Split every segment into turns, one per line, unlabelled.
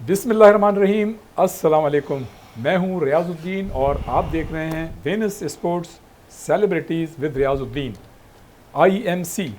बिस्मिल्लाहिर्रहमानिर्रहीम, अस्सलाम वालेकुम। मैं हूं रियाजुद्दीन और आप देख रहे हैं Venus sports celebrities with Riazuddin. IMC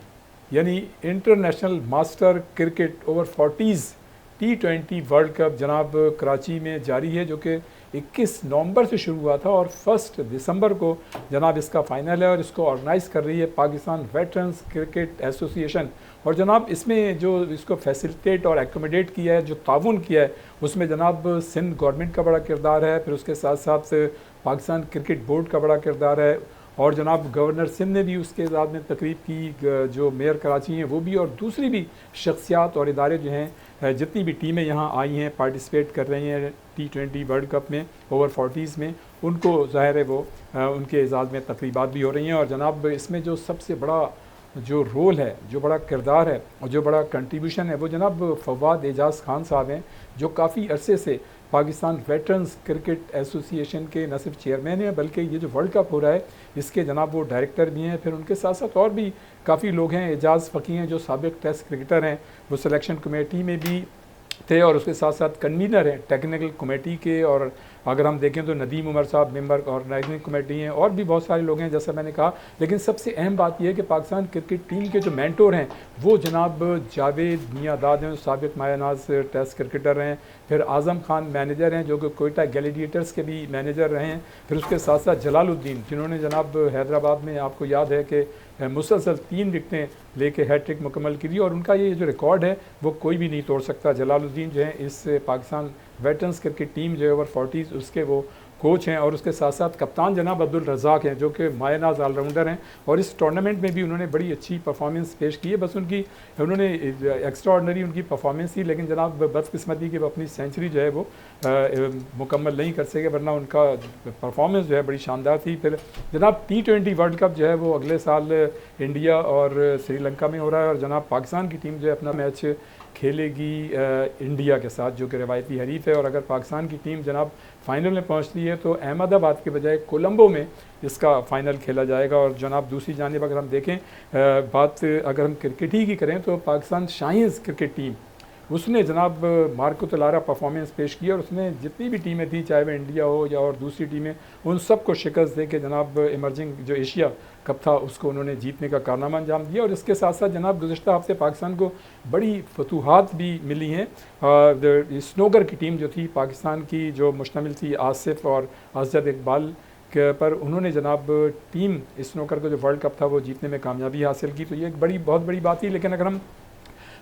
यानी international master cricket over 40s T20 world cup जनाब कराची में जारी है, जो कि 21 नवंबर से शुरू हुआ था और 1 दिसंबर को जनाब इसका फ़ाइनल है और इसको ऑर्गेनाइज़ कर रही है पाकिस्तान वेटरन्स क्रिकेट एसोसिएशन। और जनाब इसमें जो इसको फैसिलिटेट और एकोमोडेट किया है, जो ताउन किया है, उसमें जनाब सिंध गवर्नमेंट का बड़ा किरदार है, फिर उसके साथ साथ पाकिस्तान क्रिकेट बोर्ड का बड़ा किरदार है और जनाब गवर्नर सिंध ने भी उसके साथ में तकरीब की, जो मेयर कराची हैं वो भी, और दूसरी भी शख्सियात और इदारे जो हैं, जितनी भी टीमें यहाँ आई हैं पार्टिसिपेट कर रही हैं T20 वर्ल्ड कप में ओवर 40s में, उनको ज़ाहिर है वो उनके एजाज़ में तकरीबात भी हो रही हैं। और जनाब इसमें जो सबसे बड़ा जो रोल है, जो बड़ा किरदार है और जो बड़ा कंट्रीब्यूशन है, वो जनाब फवाद एजाज़ खान साहब हैं, जो काफ़ी अरसे से पाकिस्तान वेटरन्स क्रिकेट एसोसिएशन के न सिर्फ चेयरमैन हैं बल्कि ये जो वर्ल्ड कप हो रहा है इसके जनाब वो डायरेक्टर भी हैं। फिर उनके साथ साथ और भी काफ़ी लोग हैं। एजाज़ फ़की हैं जो साबिक़ टेस्ट क्रिकेटर हैं, वो सिलेक्शन कमेटी में भी थे और उसके साथ साथ कन्वीनर हैं टेक्निकल कमेटी के। और अगर हम देखें तो नदीम उमर साहब मेंबर ऑर्गेनाइजिंग कमेटी हैं और भी बहुत सारे लोग हैं, जैसा मैंने कहा। लेकिन सबसे अहम बात यह है कि पाकिस्तान क्रिकेट टीम के जो मेंटोर हैं वो जनाब जावेद मियाँदाद हैं, साबिक़ मायानाज टेस्ट क्रिकेटर हैं। फिर आज़म खान मैनेजर हैं, जो कि कोयटा ग्लैडिएटर्स के भी मैनेजर रहे हैं। फिर उसके साथ साथ जलालुद्दीन, जिन्होंने जनाब हैदराबाद में, आपको याद है कि मुसलसल 3 विकटें लेके हैट्रिक मुकम्मल की थी और उनका ये जो रिकॉर्ड है वो कोई भी नहीं तोड़ सकता। जलालुद्दीन जो है इस पाकिस्तान वेटरन्स क्रिकेट टीम जो है ओवर 40s उसके वो कोच हैं। और उसके साथ साथ कप्तान जनाब अब्दुल रज़ाक हैं, जो कि मायनाज ऑलराउंडर हैं और इस टूर्नामेंट में भी उन्होंने बड़ी अच्छी परफॉर्मेंस पेश की है। बस उन्होंने एक्स्ट्रा ऑर्डनरी उनकी परफॉर्मेंस थी, लेकिन जनाब बदकिस्मती की वो अपनी सेंचुरी जो है वो मुकम्मल नहीं कर सके, वरना उनका परफॉर्मेंस जो है बड़ी शानदार थी। फिर जनाब T20 वर्ल्ड कप जो है वो अगले साल इंडिया और श्रीलंका में हो रहा है और जनाब पाकिस्तान की टीम जो है अपना मैच खेलेगी इंडिया के साथ, जो कि रवायती हरीफ है। और अगर पाकिस्तान की टीम जनाब फ़ाइनल में पहुंचती है तो अहमदाबाद के बजाय कोलंबो में इसका फ़ाइनल खेला जाएगा। और जनाब दूसरी जानिब अगर हम देखें, बात अगर हम क्रिकेट ही की करें तो पाकिस्तान शाहीन्स क्रिकेट टीम, उसने जनाब मार्को तलारा परफॉर्मेंस पेश की और उसने जितनी भी टीमें थी, चाहे वह इंडिया हो या और दूसरी टीमें, उन सबको शिकस्त दे के जनाब इमर्जिंग जो एशिया कप था उसको उन्होंने जीतने का कारनामा अंजाम दिया। और इसके साथ साथ जनाब गुज़श्ता हफ्ते पाकिस्तान को बड़ी फतूहात भी मिली हैं। स्नोकर की टीम जो थी पाकिस्तान की, जो मुश्तमिल थी आसिफ और असद इकबाल के पर, उन्होंने जनाब टीम स्नोकर का जो वर्ल्ड कप था वो जीतने में कामयाबी हासिल की। तो ये एक बहुत बड़ी बात थी। लेकिन अगर हम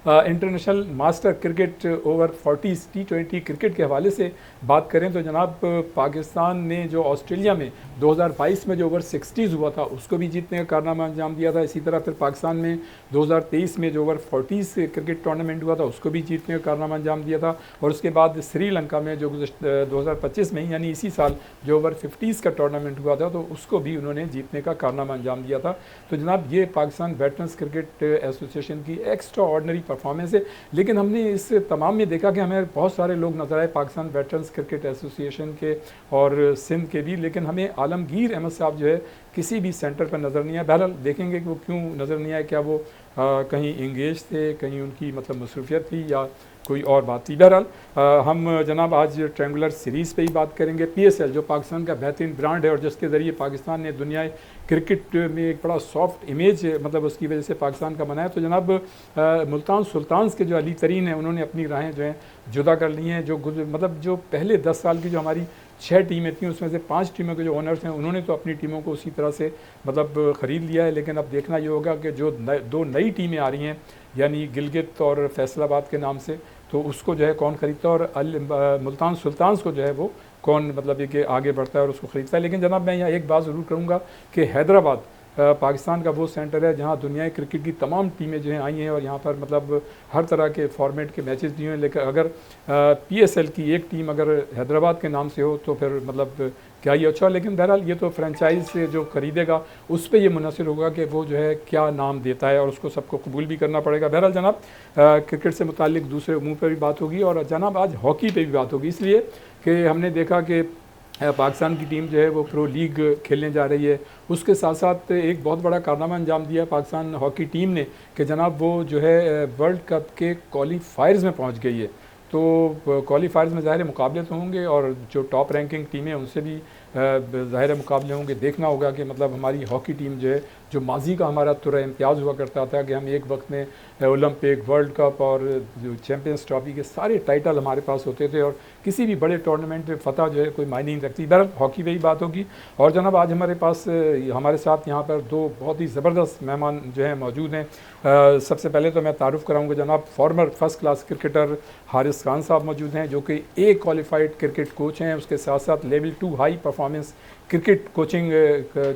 international master cricket over 40s T20 cricket के हवाले से बात करें तो जनाब पाकिस्तान ने जो ऑस्ट्रेलिया में 2022 में जो ओवर 60s हुआ था उसको भी जीतने का कारनामा अंजाम दिया था। इसी तरह फिर पाकिस्तान में 2023 में जो ओवर 40s क्रिकेट टूर्नामेंट हुआ था उसको भी जीतने का कारनामा अंजाम दिया था। और उसके बाद श्रीलंका में जो 2025 में यानी इसी साल जो ओवर 50s का टूर्नामेंट हुआ था तो उसको भी उन्होंने जीतने का कारनामा अंजाम दिया था। तो जनाब ये पाकिस्तान वेटरन्स क्रिकेट एसोसिएशन की एक्स्ट्रा ऑर्डनरी परफॉर्मेंस है। लेकिन हमने इस तमाम में देखा कि हमें बहुत सारे लोग नज़र आए पाकिस्तान वेटरन्स क्रिकेट एसोसिएशन के और सिंध के भी, लेकिन हमें आलमगीर अहमद साहब जो है किसी भी सेंटर पर नज़र नहीं आए। बहरहाल देखेंगे कि वो क्यों नज़र नहीं आए, क्या वो कहीं इंगेज थे, कहीं उनकी मतलब मसरूफियत थी या कोई और बात थी। बहरहाल हम जनाब आज ट्रायंगुलर सीरीज़ पे ही बात करेंगे। PSL जो पाकिस्तान का बेहतरीन ब्रांड है और जिसके ज़रिए पाकिस्तान ने दुनिया क्रिकेट में एक बड़ा सॉफ्ट इमेज मतलब उसकी वजह से पाकिस्तान का बनाया। तो जनाब मुल्तान सुल्तान्स के जो अली तरीन हैं उन्होंने अपनी राहें जो हैं जुदा कर ली हैं। जो मतलब जो पहले 10 साल की जो हमारी 6 टीमें थी उसमें से 5 टीमों के जो ओनर्स हैं उन्होंने तो अपनी टीमों को उसी तरह से मतलब ख़रीद लिया है। लेकिन अब देखना ये होगा कि जो 2 नई टीमें आ रही हैं यानी गिलगित और फैसलाबाद के नाम से, तो उसको जो है कौन ख़रीदता है और मुल्तान सुल्तान्स को जो है वो कौन मतलब ये कि आगे बढ़ता है और उसको ख़रीदता है। लेकिन जनाब मैं यहाँ एक बात ज़रूर करूँगा कि हैदराबाद पाकिस्तान का वो सेंटर है जहाँ दुनिया क्रिकेट की तमाम टीमें जो हैं आई हैं और यहाँ पर मतलब हर तरह के फॉर्मेट के मैचेस भी हैं। लेकिन अगर PSL की एक टीम अगर हैदराबाद के नाम से हो तो फिर मतलब क्या ये अच्छा। लेकिन बहरहाल ये तो फ्रेंचाइज से जो ख़रीदेगा उस पर ये मुनहसर होगा कि वो जो है क्या नाम देता है और उसको सबको कबूल भी करना पड़ेगा। बहरहाल जनाब क्रिकेट से मुतालिक दूसरे उमूर पर भी बात होगी और जनाब आज हॉकी पे भी बात होगी, इसलिए कि हमने देखा कि पाकिस्तान की टीम जो है वो प्रो लीग खेलने जा रही है। उसके साथ साथ एक बहुत बड़ा कारनामा अंजाम दिया पाकिस्तान हॉकी टीम ने कि जनाब वो जो है वर्ल्ड कप के क्वालिफायर्स में पहुंच गई है। तो क्वालिफायर्स में ज़ाहिर मुकाबले तो होंगे और जो टॉप रैंकिंग टीमें उनसे भी ज़ाहिर मुकाबले होंगे। देखना होगा कि मतलब हमारी हॉकी टीम जो है जो माजी का हमारा तुरा इम्तियाज़ हुआ करता था कि हम एक वक्त में ओलंपिक, वर्ल्ड कप और जो चैम्पियंस ट्रॉफी के सारे टाइटल हमारे पास होते थे और किसी भी बड़े टूर्नामेंट में फ़तह जो है कोई मायने नहीं रखती। बहरहाल हॉकी पे ही बात होगी। और जनाब आज हमारे साथ यहाँ पर 2 बहुत ही ज़बरदस्त मेहमान जो हैं मौजूद हैं। सबसे पहले तो मैं तारुफ़ कराऊँगा जनाब farmer first class cricketer Haris Khan साहब मौजूद हैं जो कि एक क्वालिफाइड क्रिकेट कोच हैं। उसके साथ साथ level 2 high performance cricket coaching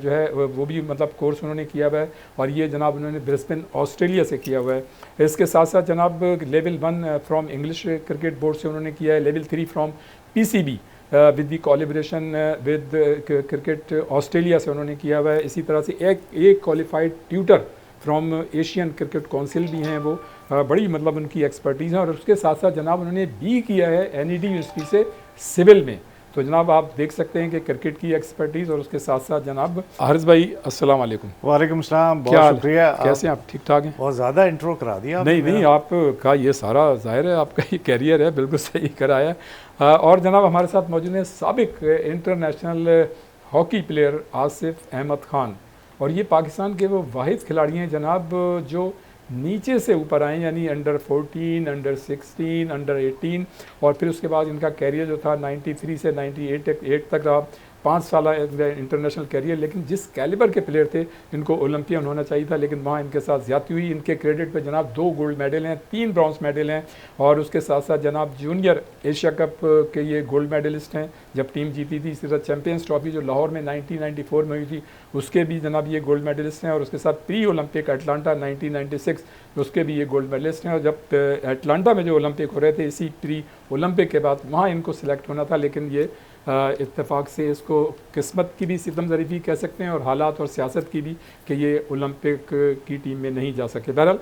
जो है वो भी मतलब कोर्स उन्होंने किया हुआ है और ये जनाब उन्होंने ब्रिस्बेन ऑस्ट्रेलिया से किया हुआ है। इसके साथ साथ जनाब level 1 from English cricket board से उन्होंने किया है, level 3 from PCB with the calibration with cricket Australia से उन्होंने किया हुआ है। इसी तरह से एक qualified tutor from Asian cricket council भी हैं, वो बड़ी मतलब उनकी एक्सपर्टीज़ है। और उसके साथ साथ जनाब उन्होंने BE किया है NED यूनिवर्सिटी से सिविल में। तो जनाब आप देख सकते हैं कि क्रिकेट की एक्सपर्टीज़ और उसके साथ साथ जनाब हारिस भाई अस्सलाम वालेकुम।
वालेकुम सलाम, बहुत शुक्रिया।
कैसे आप ठीक ठाक हैं?
बहुत ज़्यादा इंट्रो करा दिया।
नहीं आपका ये सारा ज़ाहिर है आपका ये कैरियर है, बिल्कुल सही कराया। और जनाब हमारे साथ मौजूद हैं साबिक international hockey player Asif Ahmed Khan और ये पाकिस्तान के वो वाहिद खिलाड़ी हैं जनाब जो नीचे से ऊपर आए यानी अंडर 14, अंडर 16, अंडर 18 और फिर उसके बाद इनका कैरियर जो था 93 से 98 तक रहा, 5 साल इंटरनेशनल कैरियर। लेकिन जिस कैलिबर के प्लेयर थे इनको ओलंपियन होना चाहिए था, लेकिन वहाँ इनके साथ ज़्यादती हुई। इनके क्रेडिट पे जनाब 2 गोल्ड मेडल हैं, 3 ब्रॉन्ज मेडल हैं और उसके साथ साथ जनाब जूनियर एशिया कप के ये गोल्ड मेडलिस्ट हैं जब टीम जीती थी। इसी तरह चैम्पियंस ट्रॉफी जो लाहौर में 1994 में हुई थी उसके भी जनाब ये गोल्ड मेडलिस्ट हैं और उसके साथ प्री ओलंपिक अटलांटा 1996 उसके भी ये गोल्ड मेडलिस्ट हैं। और जब अटलांटा में जो ओलंपिक हो रहे थे इसी प्री ओलंपिक के बाद वहाँ इनको सिलेक्ट होना था, लेकिन ये इत्तेफाक से इसको किस्मत की भी सितमज़रीफ़ी कह सकते हैं और हालात और सियासत की भी कि ये ओलंपिक की टीम में नहीं जा सके। बहरहाल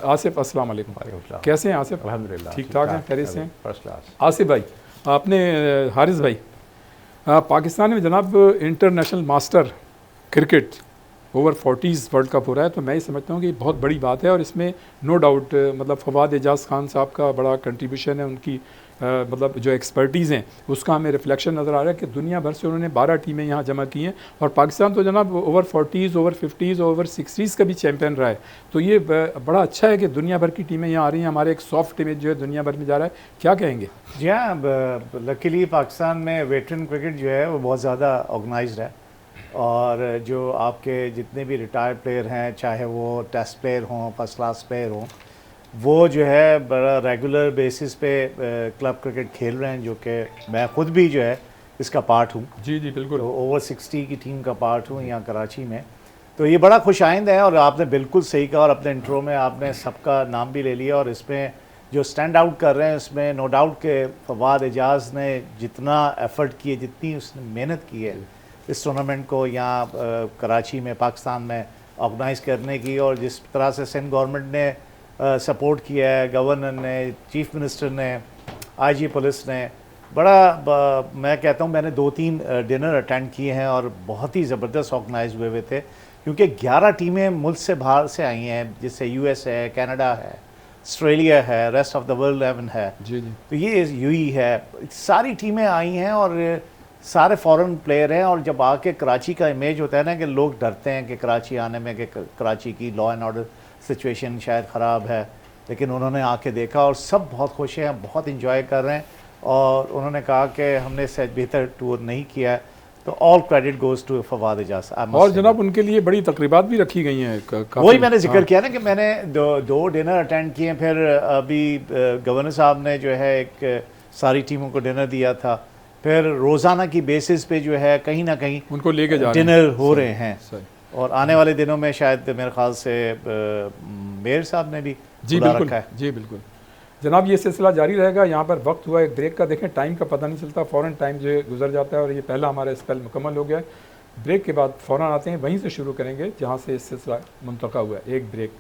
आसिफ अस्सलाम वालेकुम। कैसे हैं आसिफ?
अल्हम्दुलिल्लाह
ठीक ठाक हैं, खैरियत से हैं?
First class.
आसिफ भाई आपने हारिस भाई पाकिस्तान में जनाब international master cricket over 40s world cup हो रहा है, तो मैं ये समझता हूँ कि बहुत बड़ी बात है और इसमें नो डाउट मतलब फवाद एजाज़ खान साहब का बड़ा कंट्रीब्यूशन है। उनकी मतलब जो एक्सपर्टीज़ हैं उसका हमें रिफ्लेक्शन नज़र आ रहा है कि दुनिया भर से उन्होंने 12 टीमें यहाँ जमा की हैं और पाकिस्तान तो जनाब over 40s, over 50s, over 60s का भी चैम्पियन रहा है। तो ये बड़ा अच्छा है कि दुनिया भर की टीमें यहाँ आ रही हैं, हमारे एक सॉफ्ट इमेज जो है दुनिया भर में जा रहा है। क्या कहेंगे?
जी हाँ, लकीली पाकिस्तान में वेटरन क्रिकेट जो है वो बहुत ज़्यादा ऑर्गेनाइज्ड है और जो आपके जितने भी रिटायर्ड प्लेयर हैं, चाहे वो टेस्ट प्लेयर हों, फर्स्ट क्लास प्लेयर हों, वो जो है बड़ा रेगुलर बेसिस पे क्लब क्रिकेट खेल रहे हैं, जो कि मैं ख़ुद भी जो है इसका पार्ट हूँ।
जी बिल्कुल।
तो ओवर 60 की टीम का पार्ट हूँ यहाँ कराची में। तो ये बड़ा खुशाइंद है और आपने बिल्कुल सही कहा और अपने इंट्रो में आपने सबका नाम भी ले लिया और इसमें जो स्टैंड आउट कर रहे हैं उसमें नो डाउट के फवाद एजाज़ ने जितना एफ़र्ट किए, जितनी उसने मेहनत की है इस टूर्नामेंट को यहाँ कराची में पाकिस्तान में ऑर्गेनाइज़ करने की, और जिस तरह से सिंध गवर्नमेंट ने सपोर्ट किया है, गवर्नर ने, चीफ मिनिस्टर ने, आईजी पुलिस ने। मैं कहता हूँ मैंने 2-3 डिनर अटेंड किए हैं और बहुत ही ज़बरदस्त ऑर्गेनाइज हुए थे, क्योंकि 11 टीमें मुल्क से बाहर से आई हैं, जिससे यूएस है, कनाडा है, ऑस्ट्रेलिया है, रेस्ट ऑफ द वर्ल्ड 11 है।
जी जी।
तो ये यूई है, सारी टीमें आई हैं और सारे फॉरेन प्लेयर हैं। और जब आके कराची का इमेज होता है ना कि लोग डरते हैं कि कराची आने में, कि कराची की लॉ एंड ऑर्डर सिचुएशन शायद ख़राब है, लेकिन उन्होंने आके देखा और सब बहुत खुश हैं, बहुत इंजॉय कर रहे हैं। और उन्होंने कहा कि हमने इससे बेहतर टूर नहीं किया है। तो all credit goes to Fawad Ejaz.
और जनाब उनके लिए बड़ी तकरीबात भी रखी गई हैं।
वही मैंने जिक्र किया ना कि मैंने दो डिनर अटेंड किए। फिर अभी गवर्नर साहब ने जो है एक सारी टीमों को डिनर दिया था। फिर रोज़ाना की बेसिस पे जो है कहीं ना कहीं
उनको लेके जा
डिनर हो रहे हैं।
सही।
और आने वाले दिनों में शायद मेरे ख्याल से मेयर साहब ने भी
जी
बुला
बिल्कुल
रखा है।
जी बिल्कुल जनाब, ये सिलसिला जारी रहेगा। यहाँ पर वक्त हुआ एक ब्रेक का, देखें टाइम का पता नहीं चलता, फ़ौरन टाइम जो है गुजर जाता है। और ये पहला हमारा स्पेल मुकम्मल हो गया है। ब्रेक के बाद फ़ौरन आते हैं, वहीं से शुरू करेंगे जहाँ से इस सिलसिला मुंतका हुआ है। एक ब्रेक।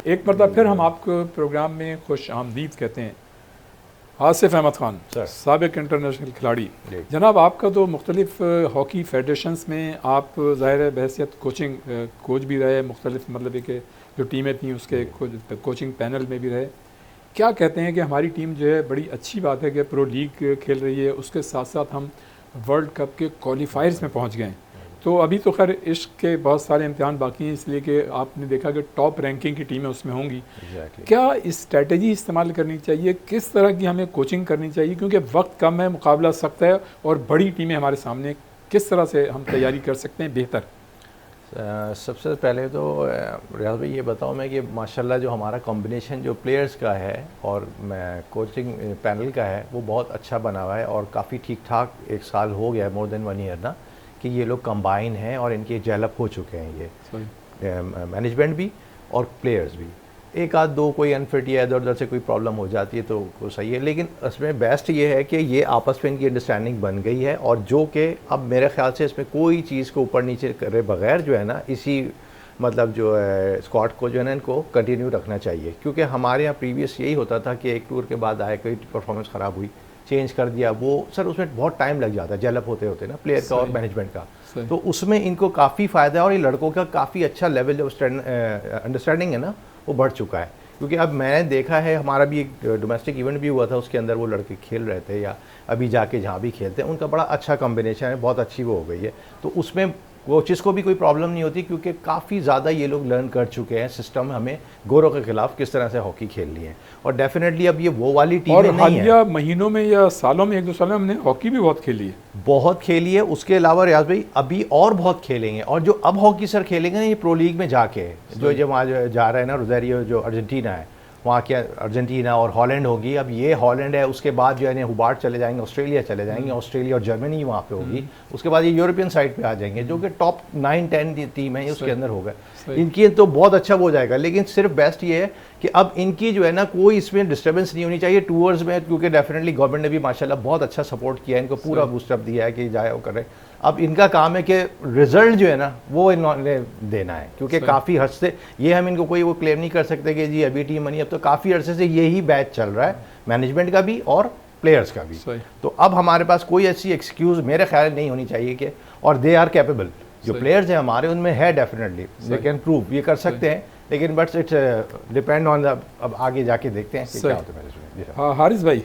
एक मरतबा फिर हम आपको प्रोग्राम में खुश आमदीद कहते हैं। आसिफ अहमद खान
सर।
साबिक इंटरनेशनल खिलाड़ी,
जी।
जनाब आपका तो मुख्तलिफ हॉकी फेडरेशंस में आप ज़ाहिर है बहैसियत कोचिंग कोच भी रहे, मुख्तलिफ मतलब कि जो टीमें थी उसके कोचिंग पैनल में भी रहे। क्या कहते हैं कि हमारी टीम जो है बड़ी अच्छी बात है कि प्रो लीग खेल रही है, उसके साथ साथ हम वर्ल्ड कप के क्वालिफायर्स में पहुंच गए हैं। तो अभी तो खैर इश्क के बहुत सारे इम्तिहान बाकी हैं, इसलिए कि आपने देखा कि टॉप रैंकिंग की टीमें उसमें होंगी। क्या इस स्ट्रेटजी इस्तेमाल करनी चाहिए, किस तरह की हमें कोचिंग करनी चाहिए, क्योंकि वक्त कम है, मुकाबला सख्त है और बड़ी टीमें हमारे सामने, किस तरह से हम तैयारी कर सकते हैं बेहतर?
सबसे पहले तो रियाज भाई ये बताओ मैं कि माशाल्लाह जो हमारा कॉम्बिनेशन जो प्लेयर्स का है और मैं कोचिंग पैनल का है वो बहुत अच्छा बना हुआ है और काफ़ी ठीक ठाक, एक साल हो गया, मोर देन 1 ईयर ना, कि ये लोग कंबाइन हैं और इनके डेवलप हो चुके हैं ये मैनेजमेंट भी और प्लेयर्स भी। एक आध दो कोई अनफिट या इधर उधर से कोई प्रॉब्लम हो जाती है तो सही है, लेकिन इसमें बेस्ट ये है कि ये आपस में इनकी अंडरस्टैंडिंग बन गई है और जो कि अब मेरे ख्याल से इसमें कोई चीज़ को ऊपर नीचे करे बगैर जो है ना, इसी मतलब जो है स्क्वाड को जो है ना इनको कंटिन्यू रखना चाहिए। क्योंकि हमारे यहाँ प्रीवियस यही होता था कि एक टूर के बाद आए, कोई परफॉर्मेंस ख़राब हुई, चेंज कर दिया, वो सर उसमें बहुत टाइम लग जाता है डेवलप होते होते ना प्लेयर का और मैनेजमेंट का। तो उसमें इनको काफ़ी फ़ायदा है और ये लड़कों का काफ़ी अच्छा लेवल जो अंडरस्टैंडिंग है ना वो बढ़ चुका है। क्योंकि अब मैंने देखा है, हमारा भी एक डोमेस्टिक इवेंट भी हुआ था, उसके अंदर वो लड़के खेल रहे थे या अभी जाके जहाँ भी खेलते हैं उनका बड़ा अच्छा कॉम्बिनेशन है, बहुत अच्छी वो हो गई है। तो उसमें कोचेस को भी कोई प्रॉब्लम नहीं होती क्योंकि काफ़ी ज़्यादा ये लोग लर्न कर चुके हैं सिस्टम, हमें गोरों के खिलाफ किस तरह से हॉकी खेलनी है। और डेफिनेटली अब ये वो वाली टीम नहीं है।
हालिया महीनों में या सालों में, 1-2 सालों में हमने हॉकी भी बहुत खेली है,
बहुत खेली है। उसके अलावा रियाज भाई अभी और बहुत खेलेंगे, और जो अब हॉकी सर खेलेंगे ना ये प्रो लीग में जाके, जो वहाँ जा रहे हैं ना रोज़ारियो जो अर्जेंटीना है, वहाँ के अर्जेंटीना और हॉलैंड होगी। अब ये हॉलैंड है, उसके बाद जो है हुबार्ट चले जाएंगे, ऑस्ट्रेलिया चले जाएंगे, ऑस्ट्रेलिया और जर्मनी वहाँ पे होगी। उसके बाद ये यूरोपियन साइड पे आ जाएंगे जो कि टॉप 9-10 टीम है उसके अंदर होगा। इनकी तो बहुत अच्छा हो जाएगा, लेकिन सिर्फ बेस्ट ये है कि अब इनकी जो है ना कोई इसमें डिस्टर्बेंस नहीं होनी चाहिए टूर्स में, क्योंकि डेफिनेटली गवर्नमेंट ने भी माशाल्लाह बहुत अच्छा सपोर्ट किया है, इनको पूरा बूस्टअप दिया है कि जाए वो करें। अब इनका काम है कि रिजल्ट जो है ना वो इन्होंने देना है, क्योंकि काफ़ी हद से ये हम इनको कोई वो क्लेम नहीं कर सकते कि जी अभी टीम बनी। अब तो काफ़ी अरसे से यही बैच चल रहा है, मैनेजमेंट का भी और प्लेयर्स का भी। तो अब हमारे पास कोई ऐसी एक्सक्यूज़ मेरे ख्याल नहीं होनी चाहिए कि, और दे आर कैपेबल, जो प्लेयर्स हैं हमारे उनमें है, डेफिनेटली दे कैन प्रूव, ये कर सकते हैं। लेकिन but it's depend on the, अब आगे जाके देखते हैं कि क्या होता है।
हाँ हारिस भाई,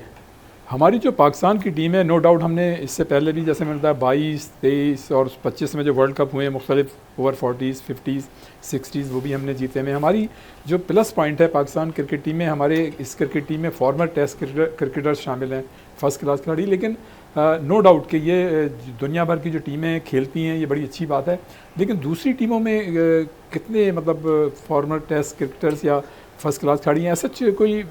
हमारी जो पाकिस्तान की टीम है, नो डाउट हमने इससे पहले भी जैसे मैंने बताया 22, 23 और 25 में जो वर्ल्ड कप हुए मुख्तलिफ ओवर 40s, 50s, 60s वो भी हमने जीते में। हमारी जो प्लस पॉइंट है पाकिस्तान क्रिकेट टीम में, हमारे इस क्रिकेट टीम में फॉर्मर टेस्ट क्रिकेटर्स शामिल हैं, फर्स्ट क्लास खिलाड़ी। लेकिन नो डाउट कि ये दुनिया भर की जो टीमें खेलती हैं ये बड़ी अच्छी बात है, लेकिन दूसरी टीमों में कितने मतलब फॉर्मर टेस्ट क्रिकेटर्स या फर्स्ट क्लास खिलाड़ी हैं, ऐसा कोई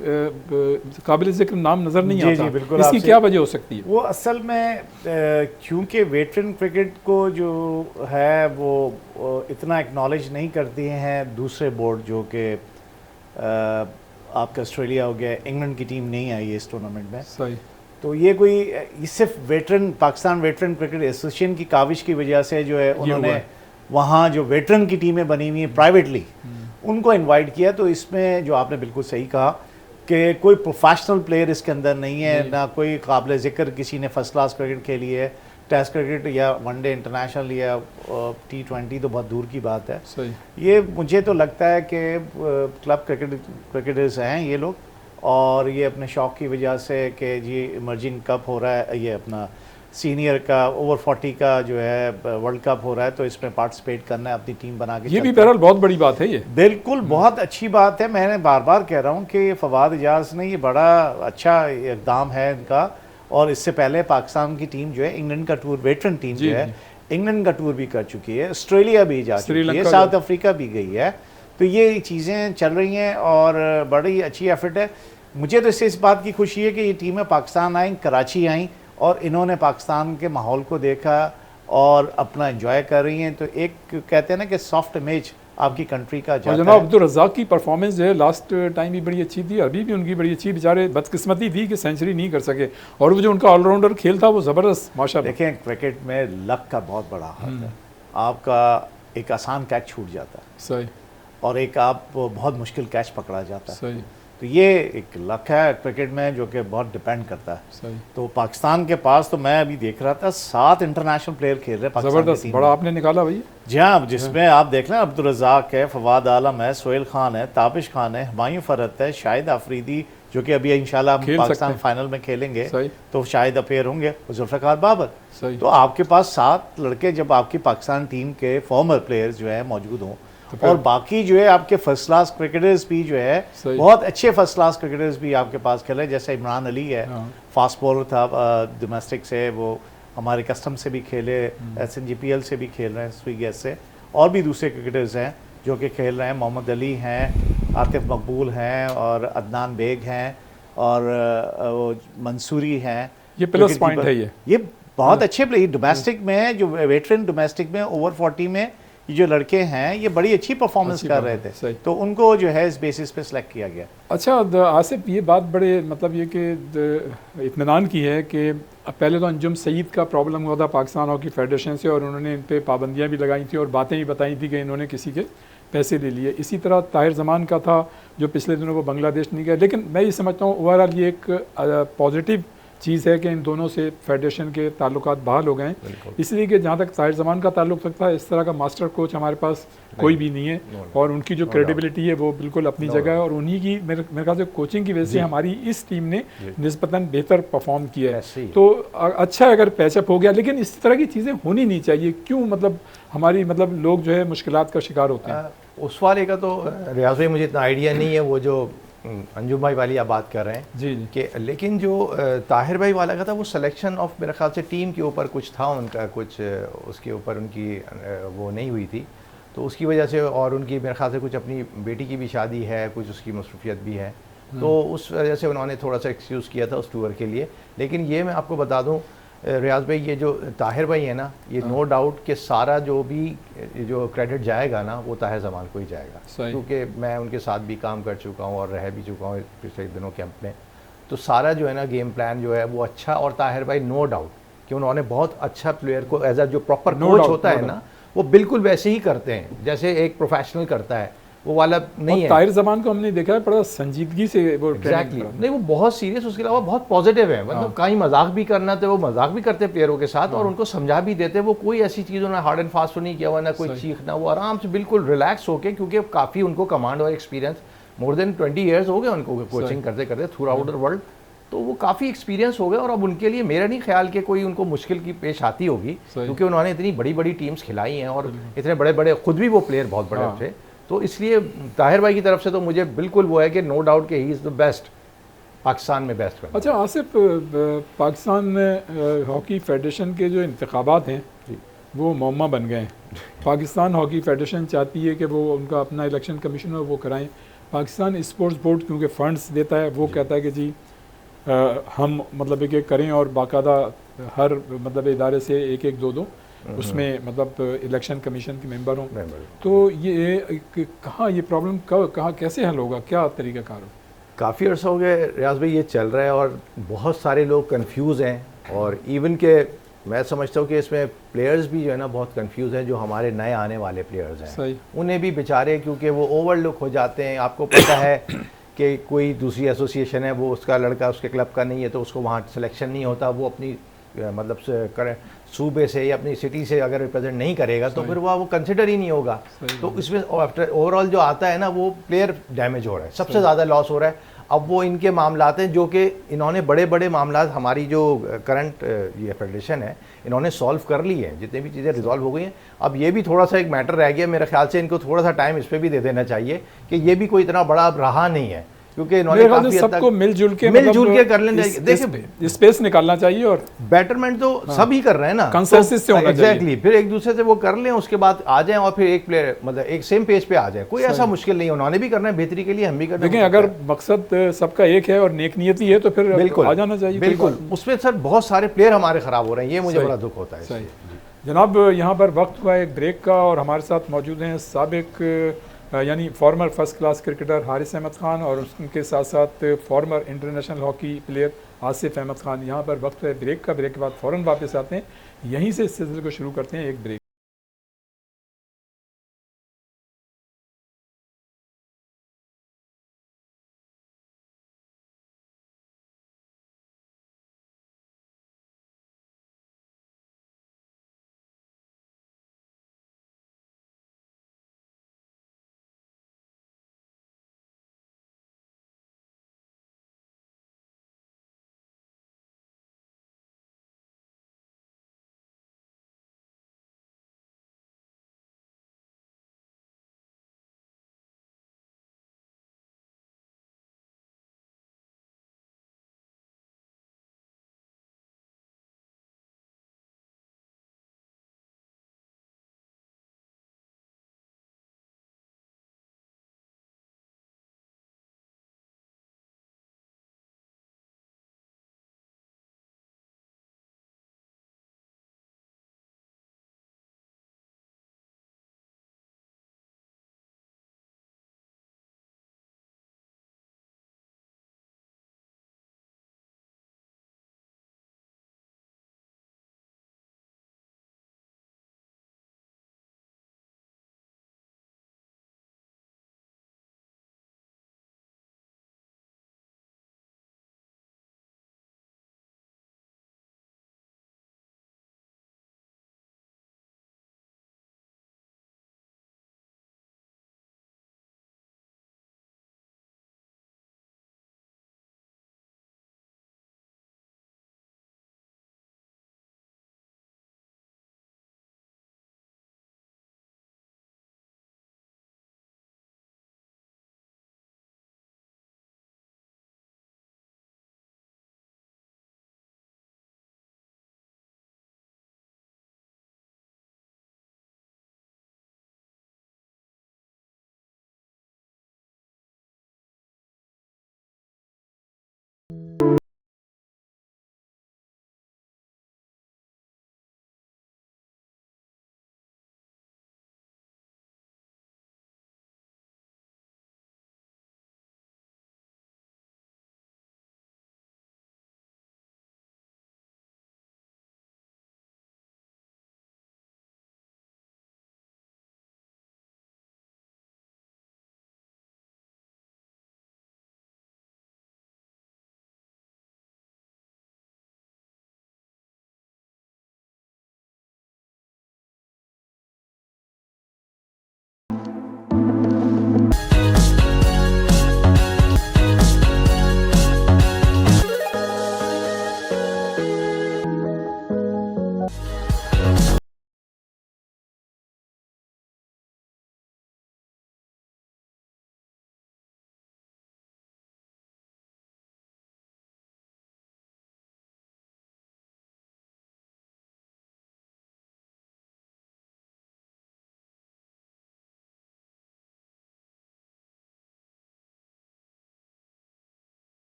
काबिल जिक्र नाम नज़र नहीं आता।
जी, बिल्कुल।
इसकी क्या वजह हो सकती है? वो
असल में क्योंकि वेटरन क्रिकेट को जो है वो इतना एक्नॉलेज नहीं करती हैं दूसरे बोर्ड, जो कि आपका ऑस्ट्रेलिया हो गया, इंग्लैंड की टीम नहीं आई है इस टूर्नामेंट में।
सही।
तो ये सिर्फ पाकिस्तान वेटरन क्रिकेट एसोसिएशन की काविश की वजह से जो है उन्होंने वहाँ जो वेटरन की टीमें बनी हुई हैं प्राइवेटली उनको इनवाइट किया। तो इसमें जो आपने बिल्कुल सही कहा कि कोई प्रोफेशनल प्लेयर इसके अंदर नहीं है, ना कोई काबिल ज़िक्र किसी ने फर्स्ट क्लास क्रिकेट खेली है, टेस्ट क्रिकेट या वनडे इंटरनेशनल या T20 तो बहुत दूर की बात है।
सही।
ये मुझे तो लगता है कि क्लब क्रिकेटर्स हैं ये लोग, और ये अपने शौक़ की वजह से कि जी इमर्जिंग कप हो रहा है, ये अपना सीनियर का ओवर 40 का जो है वर्ल्ड कप हो रहा है, तो इसमें पार्टिसिपेट करना है, अपनी टीम बना के।
ये भी बहरहाल बहुत बड़ी बात है, ये
बिल्कुल बहुत अच्छी बात है। मैंने बार बार कह रहा हूँ कि फवाद इजाज़ ने, ये बड़ा अच्छा इक़दाम है इनका। और इससे पहले पाकिस्तान की टीम जो है इंग्लैंड का टूर, वेटरन टीम जो है इंग्लैंड का टूर भी कर चुकी है, ऑस्ट्रेलिया भी जा चुकी है, साउथ अफ्रीका भी गई है। तो ये चीज़ें चल रही हैं और बड़ी अच्छी एफर्ट है। मुझे तो इससे इस बात की खुशी है कि ये टीमें पाकिस्तान आई, कराची आई, और इन्होंने पाकिस्तान के माहौल को देखा और अपना एंजॉय कर रही हैं। तो एक कहते हैं ना कि सॉफ्ट इमेज आपकी कंट्री का जाता है।
जनाब अब्दुल रज़ाक की परफॉर्मेंस जो है लास्ट टाइम भी बड़ी अच्छी थी, अभी भी उनकी बड़ी अच्छी, बेचारे बदकिस्मती थी कि सेंचुरी नहीं कर सके, और वो जो उनका ऑलराउंडर खेल था वो ज़बरदस्त माशाल्लाह।
देखें क्रिकेट में लक का बहुत बड़ा हाथ है, आपका एक आसान कैच छूट जाता है,
सही,
और एक आप बहुत मुश्किल कैच पकड़ा जाता है।
सही।
तो ये एक लक है क्रिकेट में जो कि बहुत डिपेंड करता है।
सही,
तो पाकिस्तान के पास तो मैं अभी देख रहा था 7 इंटरनेशनल प्लेयर खेल रहे हैं पाकिस्तान की
ज़बरदस्त,
टीम
बड़ा
में।
आपने निकाला भैया।
जी हाँ, जिसमें आप देख लें अब्दुल रज़ाक है, फवाद आलम है, सोहेल खान है, ताबिश खान है, हुमायूं फरत है, शाहिद आफरीदी जो कि अभी इंशाल्लाह हम
खेल
पाकिस्तान
सकते हैं।
फाइनल में खेलेंगे
सही,
तो शायद अपेयर होंगे, और जुल्फ़िकार बाबर।
सही,
तो आपके पास 7 लड़के जब आपकी पाकिस्तान टीम के फॉर्मर प्लेयर्स जो है मौजूद हों,
तो फिर-
और बाकी जो है आपके फर्स्ट क्लास क्रिकेटर्स भी जो है
सही।
बहुत अच्छे फर्स्ट क्लास क्रिकेटर्स भी आपके पास खेले, जैसे इमरान अली है,
हाँ।
फास्ट बॉलर था डोमेस्टिक से, वो हमारे कस्टम से भी खेले, SNGPL से भी खेल रहे हैं, स्वीगेस से, और भी दूसरे क्रिकेटर्स हैं जो कि खेल रहे हैं। मोहम्मद अली हैं, आतिफ मकबूल हैं, और अदनान बेग हैं, और वो मंसूरी हैं।
ये प्लस
विकेट
पॉइंट
कीपर।
है ये।
ये बहुत अच्छे प्लेयर डोमेस्टिक में, जो वेटरन डोमेस्टिक में ओवर 40 में ये जो लड़के हैं ये बड़ी अच्छी परफॉर्मेंस
अच्छी
कर रहे
परफॉर्मेंस,
थे,
सही।
तो उनको जो है इस बेसिस पे सिलेक्ट किया गया।
अच्छा आसिफ, ये बात बड़े मतलब ये कि इत्मीनान की है कि पहले तो अंजुम सईद का प्रॉब्लम हुआ था पाकिस्तान हॉकी फेडरेशन से, और उन्होंने इन पे पाबंदियां भी लगाई थी और बातें भी बताई थी कि इन्होंने किसी के पैसे ले लिए। इसी तरह ताहिर जमान का था जो पिछले दिनों वो बांग्लादेश नहीं गया। लेकिन मैं ये समझता हूँ ओवरऑल ये एक पॉजिटिव चीज़ है कि इन दोनों से फेडरेशन के ताल्लुकात बहाल हो गए हैं, इसलिए कि जहाँ तक ताहिर जमान का ताल्लुक रखता है, इस तरह का मास्टर कोच हमारे पास कोई भी नहीं है, और उनकी जो क्रेडिबिलिटी है वो बिल्कुल अपनी जगह है, और उन्हीं की मेरे ख्याल से कोचिंग की वजह से हमारी इस टीम ने निस्बतन बेहतर परफॉर्म किया है। तो अच्छा है अगर पैचअप हो गया, लेकिन इस तरह की चीज़ें होनी नहीं चाहिए। क्यों मतलब हमारी मतलब लोग जो है मुश्किलात का शिकार होते हैं।
उस वाले का तो रियाज भाई मुझे इतना आइडिया नहीं है, वो जो अंजुम भाई वाली आप बात कर रहे हैं
जी जी,
कि, लेकिन जो ताहिर भाई वाला का था वो सिलेक्शन ऑफ मेरे ख्याल से टीम के ऊपर कुछ था उनका, कुछ उसके ऊपर उनकी वो नहीं हुई थी, तो उसकी वजह से, और उनकी मेरे ख्याल से कुछ अपनी बेटी की भी शादी है, कुछ उसकी मसरूफियत भी है, तो उस वजह से उन्होंने थोड़ा सा एक्सक्यूज़ किया था उस टूर के लिए। लेकिन ये मैं आपको बता दूं रियाज भाई, ये जो ताहिर भाई है ना, ये नो डाउट कि सारा जो भी जो क्रेडिट जाएगा ना वो ताहिर जमान को ही जाएगा, क्योंकि मैं उनके साथ भी काम कर चुका हूँ और रह भी चुका हूँ पिछले दिनों कैंप में। तो सारा जो है ना गेम प्लान जो है वो अच्छा, और ताहिर भाई नो डाउट कि उन्होंने बहुत अच्छा प्लेयर को एज अ जो प्रॉपर कोच होता है ना, वो बिल्कुल वैसे ही करते हैं जैसे एक प्रोफेशनल करता है, वो वाला नहीं है।
ताहिर जमान को हमने देखा है बड़ा संजीदगी से वो
एग्जैक्टली नहीं, वो बहुत सीरियस, उसके अलावा बहुत पॉजिटिव है, मतलब कहीं मजाक भी करना तो वो मजाक भी करते प्लेयरों के साथ, और उनको समझा भी देते। वो कोई ऐसी चीज़ उन्होंने हार्ड एंड फास्ट नहीं किया हुआ, ना कोई चीखना, वो आराम से बिल्कुल रिलैक्स होके, क्योंकि काफ़ी उनको कमांड और एक्सपीरियंस, मोर देन 20 ईयर्स हो गए उनको कोचिंग करते करते थ्रू आउट द वर्ल्ड, तो वो काफ़ी एक्सपीरियंस हो गया। और अब उनके लिए मेरा नहीं ख्याल कि कोई उनको मुश्किल की पेश आती होगी, क्योंकि उन्होंने इतनी बड़ी बड़ी टीम्स खिलाई हैं और इतने बड़े बड़े खुद भी वो प्लेयर बहुत बड़े थे, तो इसलिए ताहिर भाई की तरफ से तो मुझे बिल्कुल वो है कि नो डाउट कि he is the best, Pakistan में बेस्ट।
अच्छा आसिफ, पाकिस्तान में हॉकी फेडरेशन के जो इंतखाबात हैं वो मौमा बन गए हैं। पाकिस्तान हॉकी फेडरेशन चाहती है कि वो उनका अपना इलेक्शन कमीशन है वो कराएं। पाकिस्तान स्पोर्ट्स बोर्ड क्योंकि फंड्स देता है, वो कहता है कि जी हम मतलब एक करें, और बाकायदा हर मतलब इदारे से एक एक दो उसमें मतलब इलेक्शन कमीशन के मेंबर हों। तो ये कहाँ ये प्रॉब्लम कहाँ कैसे हल होगा, क्या तरीक़ाकार हो?
काफ़ी अर्सा हो गया रियाज भाई ये चल रहा है, और बहुत सारे लोग कंफ्यूज हैं, और इवन के मैं समझता हूँ कि इसमें प्लेयर्स भी जो है ना बहुत कंफ्यूज हैं, जो हमारे नए आने वाले प्लेयर्स हैं।
सही।
उन्हें भी बेचारे, क्योंकि वो ओवरलुक हो जाते हैं। आपको पता है कि कोई दूसरी एसोसिएशन है, वो उसका लड़का उसके क्लब का नहीं है, तो उसको वहाँ सिलेक्शन नहीं होता, वो अपनी मतलब सूबे से या अपनी सिटी से अगर रिप्रेजेंट नहीं करेगा तो फिर वो कंसिडर ही नहीं होगा। तो इसमें ओवरऑल जो आता है ना वो प्लेयर डैमेज हो रहा है, सबसे ज़्यादा लॉस हो रहा है। अब वो इनके मामलात हैं जो कि इन्होंने बड़े बड़े मामलात, हमारी जो करंट ये फेडरेशन है, इन्होंने सॉल्व कर ली है, जितनी भी चीज़ें रिजॉल्व हो गई हैं। अब ये भी थोड़ा सा एक मैटर रह गया, मेरे ख्याल से इनको थोड़ा सा टाइम इस पर भी दे देना चाहिए कि ये भी कोई इतना बड़ा अब रहा नहीं है, क्योंकि इन्होंने
सबको मिलजुल के
कर लेना चाहिए। देखिए
स्पेस निकालना चाहिए, और
बेटरमेंट तो सभी कर रहे हैं ना,
कंसेंसस से होना चाहिए।
एग्जैक्टली, फिर एक दूसरे से वो कर लें, उसके बाद आ जाएं और फिर एक प्लेयर मतलब एक सेम पेज पे आ जाए। कोई ऐसा मुश्किल नहीं है, उन्होंने भी करना है बेहतरी के लिए, हम भी करना है।
लेकिन अगर मकसद सबका एक है और नेक नियति है तो फिर
बिल्कुल
आ जाना चाहिए।
बिल्कुल, उसमें सर बहुत सारे प्लेयर हमारे खराब हो रहे हैं, ये मुझे बड़ा दुख होता है।
जनाब यहाँ पर वक्त हुआ एक ब्रेक का, और हमारे साथ मौजूद हैं साबिक यानी former first class cricketer Haris Ahmed Khan, और उनके साथ साथ former international hockey player Asif Ahmed Khan. यहाँ पर वक्त है ब्रेक का, ब्रेक के बाद फ़ौरन वापस आते हैं, यहीं से इस सिलसिले को शुरू करते हैं, एक ब्रेक।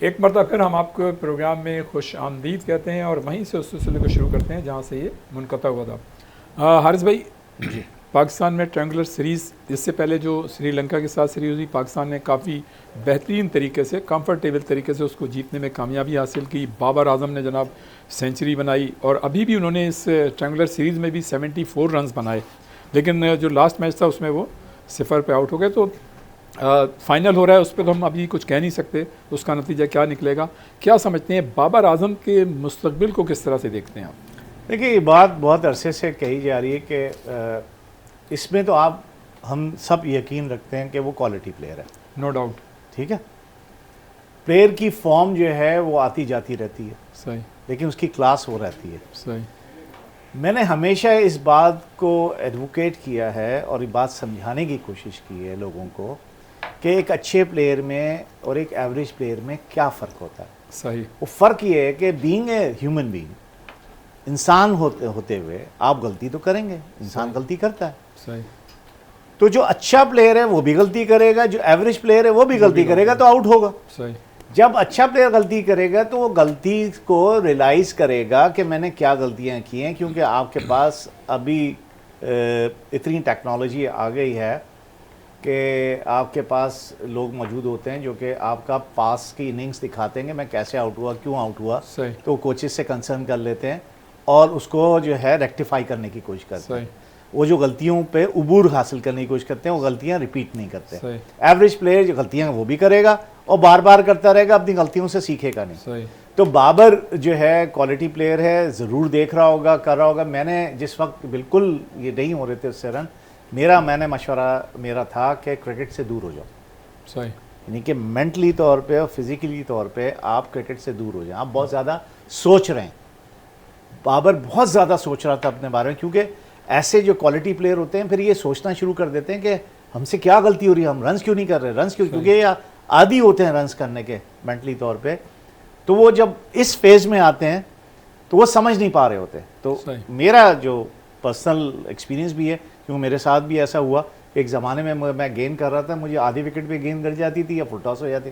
एक मरतबा फिर हम आपको प्रोग्राम में खुश आमदीद कहते हैं और वहीं से उस सिलसिले को शुरू करते हैं जहाँ से ये मुनक़ता हुआ था। हारिस भाई, पाकिस्तान में ट्रायंगुलर सीरीज़, इससे पहले जो श्रीलंका के साथ सीरीज़ हुई, पाकिस्तान ने काफ़ी बेहतरीन तरीके से, कंफर्टेबल तरीके से उसको जीतने में कामयाबी हासिल की। बाबर आजम ने जनाब सेंचुरी बनाई और अभी भी उन्होंने इस ट्रायंगुलर सीरीज़ में भी 74 रन्स बनाए, लेकिन जो लास्ट मैच था उसमें वो 0 पे आउट हो गए। तो फाइनल हो रहा है, उस पर तो हम अभी कुछ कह नहीं सकते उसका नतीजा क्या निकलेगा। क्या समझते हैं, बाबर आजम के मुस्तकबिल को किस तरह से देखते हैं आप?
देखिए, ये बात बहुत अरसे से कही जा रही है कि इसमें तो हम सब यकीन रखते हैं कि वो क्वालिटी प्लेयर है,
नो डाउट।
ठीक है, प्लेयर की फॉर्म जो है वो आती जाती रहती है,
सही,
लेकिन उसकी क्लास वो रहती है।
सही।
मैंने हमेशा इस बात को एडवोकेट किया है और ये बात समझाने की कोशिश की है लोगों को कि एक अच्छे प्लेयर में और एक एवरेज प्लेयर में क्या फ़र्क होता है।
सही।
वो फ़र्क ये है कि बीइंग ए ह्यूमन बीइंग, इंसान होते हुए आप गलती तो करेंगे, इंसान गलती करता है।
सही।
तो जो अच्छा प्लेयर है वो भी गलती करेगा, जो एवरेज प्लेयर है वो भी गलती करेगा, तो आउट होगा।
सही।
जब अच्छा प्लेयर गलती करेगा तो वो गलती को रियलाइज़ करेगा कि मैंने क्या गलतियां की हैं, क्योंकि आपके पास अभी इतनी टेक्नोलॉजी आ गई है कि आपके पास लोग मौजूद होते हैं जो कि आपका पास की इनिंग्स दिखाते हैं कि मैं कैसे आउट हुआ, क्यों आउट हुआ।
सही।
तो कोचेस से कंसर्न कर लेते हैं और उसको जो है रेक्टिफाई करने की कोशिश करते हैं। वो जो गलतियों पे उबूर हासिल करने की कोशिश करते हैं वो गलतियां रिपीट नहीं करते। एवरेज प्लेयर जो गलतियां वो भी करेगा और बार बार करता रहेगा, अपनी गलतियों से सीखेगा नहीं।
सही।
तो बाबर जो है क्वालिटी प्लेयर है, ज़रूर देख रहा होगा, कर रहा होगा। मैंने जिस वक्त बिल्कुल ये नहीं हो रहे थे उससे रन, मैंने मशवरा मेरा था कि क्रिकेट से दूर हो जाओ।
सही।
यानी कि मेंटली तौर पे और फिजिकली तौर पे आप क्रिकेट से दूर हो जाएं। आप बहुत ज़्यादा सोच रहे हैं। बाबर बहुत ज़्यादा सोच रहा था अपने बारे में, क्योंकि ऐसे जो क्वालिटी प्लेयर होते हैं फिर ये सोचना शुरू कर देते हैं कि हमसे क्या गलती हो रही है, हम रन्स क्यों नहीं कर रहे, रन्स क्यों, क्योंकि ये आदी होते हैं रन्स करने के मेंटली तौर पे। तो वो जब इस फेज़ में आते हैं तो वो समझ नहीं पा रहे होते। तो मेरा जो पर्सनल एक्सपीरियंस भी है, क्योंकि मेरे साथ भी ऐसा हुआ, एक ज़माने में मैं गेंद कर रहा था, मुझे आधी विकेट पे गेंद गिर जाती थी या फुल टॉस हो जाती,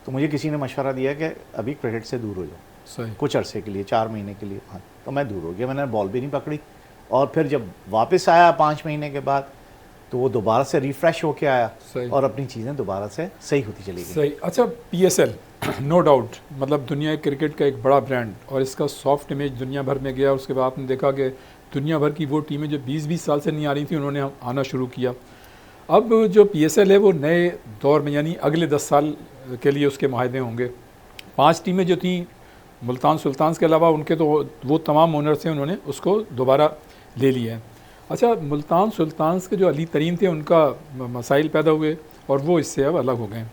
तो मुझे किसी ने मशवरा दिया कि अभी क्रिकेट से दूर हो जाओ कुछ अरसे के लिए, 4 महीने के लिए। हाँ, तो मैं दूर हो गया, मैंने बॉल भी नहीं पकड़ी। और फिर जब वापस आया 5 महीने के बाद तो वो दोबारा से रिफ़्रेश होके आया और अपनी चीज़ें दोबारा से सही होती चली गई।
सही। अच्छा, PSL नो डाउट मतलब दुनिया क्रिकेट का एक बड़ा ब्रांड और इसका सॉफ्ट इमेज दुनिया भर में गया। उसके बाद आपने देखा कि दुनिया भर की वो टीमें जो 20-20 साल से नहीं आ रही थी उन्होंने आना शुरू किया। अब जो PSL है वो नए दौर में, यानी अगले 10 साल के लिए उसके माहदे होंगे। 5 टीमें जो थी मुल्तान सुल्तान्स के अलावा, उनके तो वो तमाम ओनर्स हैं, उन्होंने उसको दोबारा ले लिया है। अच्छा, मुल्तान सुल्तान्स के जो अली तरीन थे उनका मसाइल पैदा हुए और वो इससे अब अलग हो गए।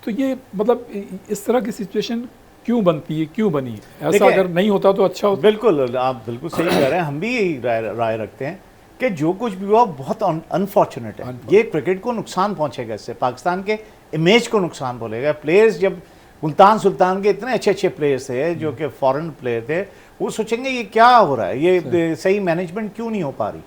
तो ये मतलब इस तरह की सिचुएशन क्यों बनती है, क्यों बनी? ऐसा अगर नहीं होता तो अच्छा होता।
बिल्कुल, आप बिल्कुल सही कह रहे हैं। हम भी यही राय रखते हैं कि जो कुछ भी हुआ बहुत अनफॉर्चुनेट है। ये क्रिकेट को नुकसान पहुंचेगा, इससे पाकिस्तान के इमेज को नुकसान पहुंचेगा। प्लेयर्स, जब मुल्तान सुल्तान के इतने अच्छे अच्छे प्लेयर्स थे जो कि फॉरेन प्लेयर थे, वो सोचेंगे ये क्या हो रहा है, ये सही मैनेजमेंट क्यों नहीं हो पा रही।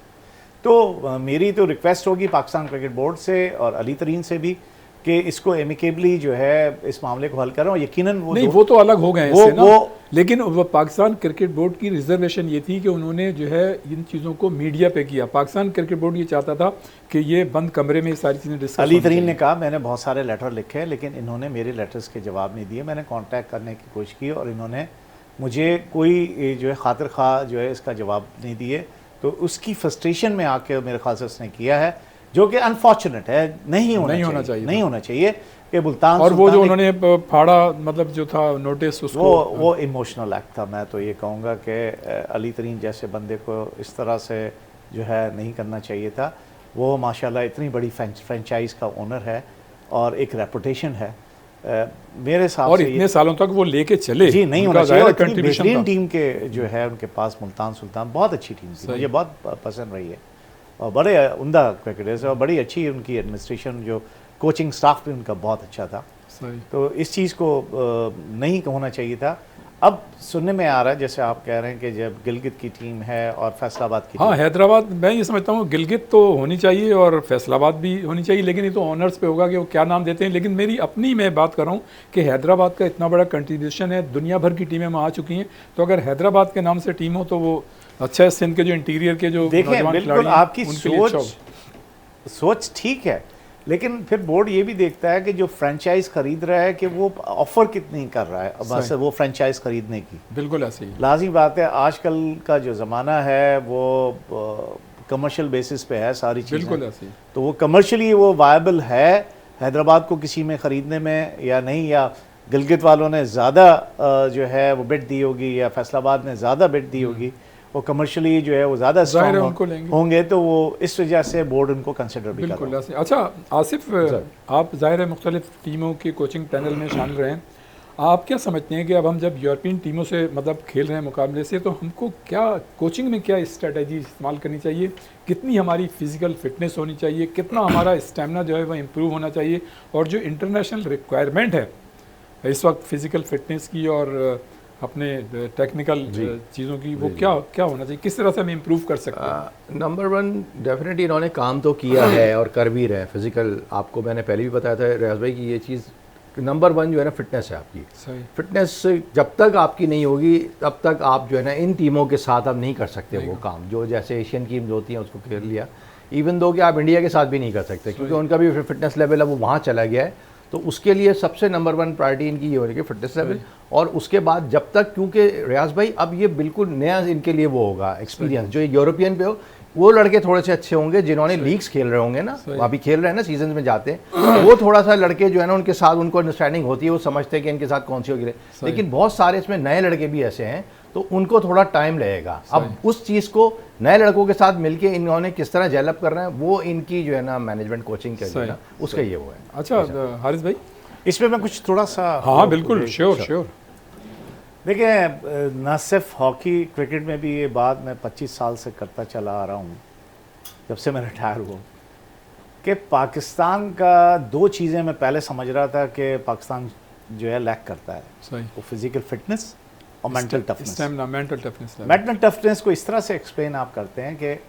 तो मेरी तो रिक्वेस्ट होगी पाकिस्तान क्रिकेट बोर्ड से और अली तरीन से भी कि इसको एमिकेबली जो है इस मामले को हल करें। और यकीनन वो तो
अलग हो गए हैं इससे ना। लेकिन वो पाकिस्तान क्रिकेट बोर्ड की रिजर्वेशन ये थी कि उन्होंने जो है इन चीज़ों को मीडिया पे किया। पाकिस्तान क्रिकेट बोर्ड ये चाहता था कि ये बंद कमरे में ये सारी चीज़ें डिस्कस।
अली तरीन ने कहा मैंने बहुत सारे लेटर लिखे, लेकिन इन्होंने मेरे लेटर्स के जवाब नहीं दिए। मैंने कांटेक्ट करने की कोशिश की और इन्होंने मुझे कोई जो है खातिर खा जो है इसका जवाब नहीं दिए। तो उसकी फ्रस्ट्रेशन में आके मेरे ख्याल से उसने किया है, जो कि अनफॉर्चुनेट है। नहीं होना चाहिए कि मुल्तान
और वो जो उन्होंने फाड़ा, मतलब जो था नोटिस, उसको
वो इमोशनल एक्ट था। मैं तो ये कहूँगा कि अली तरीन जैसे बंदे को इस तरह से जो है नहीं करना चाहिए था। वो माशाल्लाह इतनी बड़ी फ्रेंचाइज का ओनर है और एक रेपुटेशन है मेरे हिसाब से,
इतने सालों तक वो लेके चले।
जी, नहीं होना चाहिए। बेहतरीन टीम के जो है उनके पास मुल्तान सुल्तान बहुत अच्छी टीम थी, मुझे बहुत पसंद रही है और बड़े उम्दा क्रिकेटर्स और बड़ी अच्छी उनकी एडमिनिस्ट्रेशन, जो कोचिंग स्टाफ भी उनका बहुत अच्छा था।
सही।
तो इस चीज़ को नहीं होना चाहिए था। अब सुनने में आ रहा है जैसे आप कह रहे हैं कि जब गिलगित की टीम है और फैसलाबाद की
हाँ, हैदराबाद, मैं ये समझता हूँ गिलगित तो होनी चाहिए और फैसलाबाद भी होनी चाहिए, लेकिन ये तो ऑनर्स पे होगा कि वो क्या नाम देते हैं। लेकिन मेरी अपनी मैं बात कर रहा हूँ कि हैदराबाद का इतना बड़ा कंट्रीब्यूशन है, दुनिया भर की टीमें वहाँ आ चुकी हैं, तो अगर हैदराबाद के नाम से टीम हो तो वो अच्छा है। सिंध के जो इंटीरियर के जो
देखें
नौजवान
बिल्कुल
खिलाड़ी हैं,
आपकी
उनके लिए अच्छा
सोच ठीक है, लेकिन फिर बोर्ड ये भी देखता है कि जो फ्रेंचाइज खरीद रहा है कि वो ऑफर कितनी कर रहा है बस
सही।
वो फ्रेंचाइज खरीदने की।
बिल्कुल ऐसे ही।
लाजमी बात है आजकल का जो ज़माना है वो कमर्शियल बेसिस पे है सारी चीज़ें,
बिल्कुल ऐसे ही।
तो वो कमर्शियली वो वायबल है हैदराबाद को किसी में ख़रीदने में या नहीं, या गिलगित वालों ने ज़्यादा जो है वो बिड दी होगी या फैसलाबाद ने ज़्यादा बिड दी होगी, वो कमर्शियली जो है वो ज़्यादा
जाहिर है
स्ट्रॉन्ग
उनको लेंगे।
होंगे, तो वो इस वजह से बोर्ड उनको कंसिडर भी कर रहा
बिल्कुल
है।
ऐसे। अच्छा आसिफ, आप ज़ाहिर है मुख्तलिफ टीमों के कोचिंग पैनल में शामिल रहे हैं, आप क्या समझते हैं कि अब हम जब यूरोपियन टीमों से मतलब खेल रहे हैं मुकाबले से, तो हमको क्या कोचिंग में क्या स्ट्रेटजी इस्तेमाल करनी चाहिए, कितनी हमारी फिजिकल फिटनेस होनी चाहिए, कितना हमारा स्टेमिना जो है वह इम्प्रूव होना चाहिए, और जो इंटरनेशनल रिक्वायरमेंट है इस वक्त फिजिकल फिटनेस की और अपने टेक्निकल चीज़ों की, वो क्या क्या होना चाहिए, किस तरह से हम इम्प्रूव कर सकते हैं?
नंबर वन, डेफिनेटली इन्होंने काम तो किया है और कर भी रहे हैं फिजिकल। आपको मैंने पहले भी बताया था रियाज भाई की ये चीज़, नंबर वन जो है ना फिटनेस है आपकी।
सही।
फिटनेस जब तक आपकी नहीं होगी तब तक आप जो है ना इन टीमों के साथ आप नहीं कर सकते वो काम जो जैसे एशियन टीम्स होती हैं उसको खेल लिया, इवन दो कि आप इंडिया के साथ भी नहीं कर सकते क्योंकि उनका भी फिटनेस लेवल अब वो वहाँ चला गया है। तो उसके लिए सबसे नंबर वन प्रायोरिटी इनकी ये होगी फिटनेस लेवल, और उसके बाद जब तक, क्योंकि रियाज भाई अब ये बिल्कुल नया इनके लिए वो होगा एक्सपीरियंस, जो यूरोपियन पे हो वो लड़के थोड़े से अच्छे होंगे जिन्होंने लीग्स खेल रहे होंगे ना, अभी खेल रहे हैं ना सीजन में जाते हैं, वो थोड़ा सा लड़के जो है ना उनके साथ उनको अंडरस्टैंडिंग होती है, वो समझते हैं कि इनके साथ कौन सी होगी। लेकिन बहुत सारे इसमें नए लड़के भी ऐसे हैं तो उनको थोड़ा टाइम लगेगा। अब उस चीज़ को नए लड़कों के साथ मिलके इन्होंने किस तरह डेवलप करना है वो इनकी जो है ना मैनेजमेंट कोचिंग कर ना उसका ये वो है।
अच्छा हारिस भाई,
इसमें मैं कुछ थोड़ा सा
हाँ बिल्कुल, श्योर श्योर।
देखिए न सिर्फ हॉकी, क्रिकेट में भी ये बात मैं 25 साल से करता चला आ रहा हूँ जब से मैं रिटायर हुआ, कि पाकिस्तान का दो चीज़ें मैं पहले समझ रहा था कि पाकिस्तान जो है लैक करता है,
सही।
वो फिजिकल फिटनेस और मेंटल टफनेस।
मेंटल
टफनेस को इस तरह से एक्सप्लेन आप करते हैं कि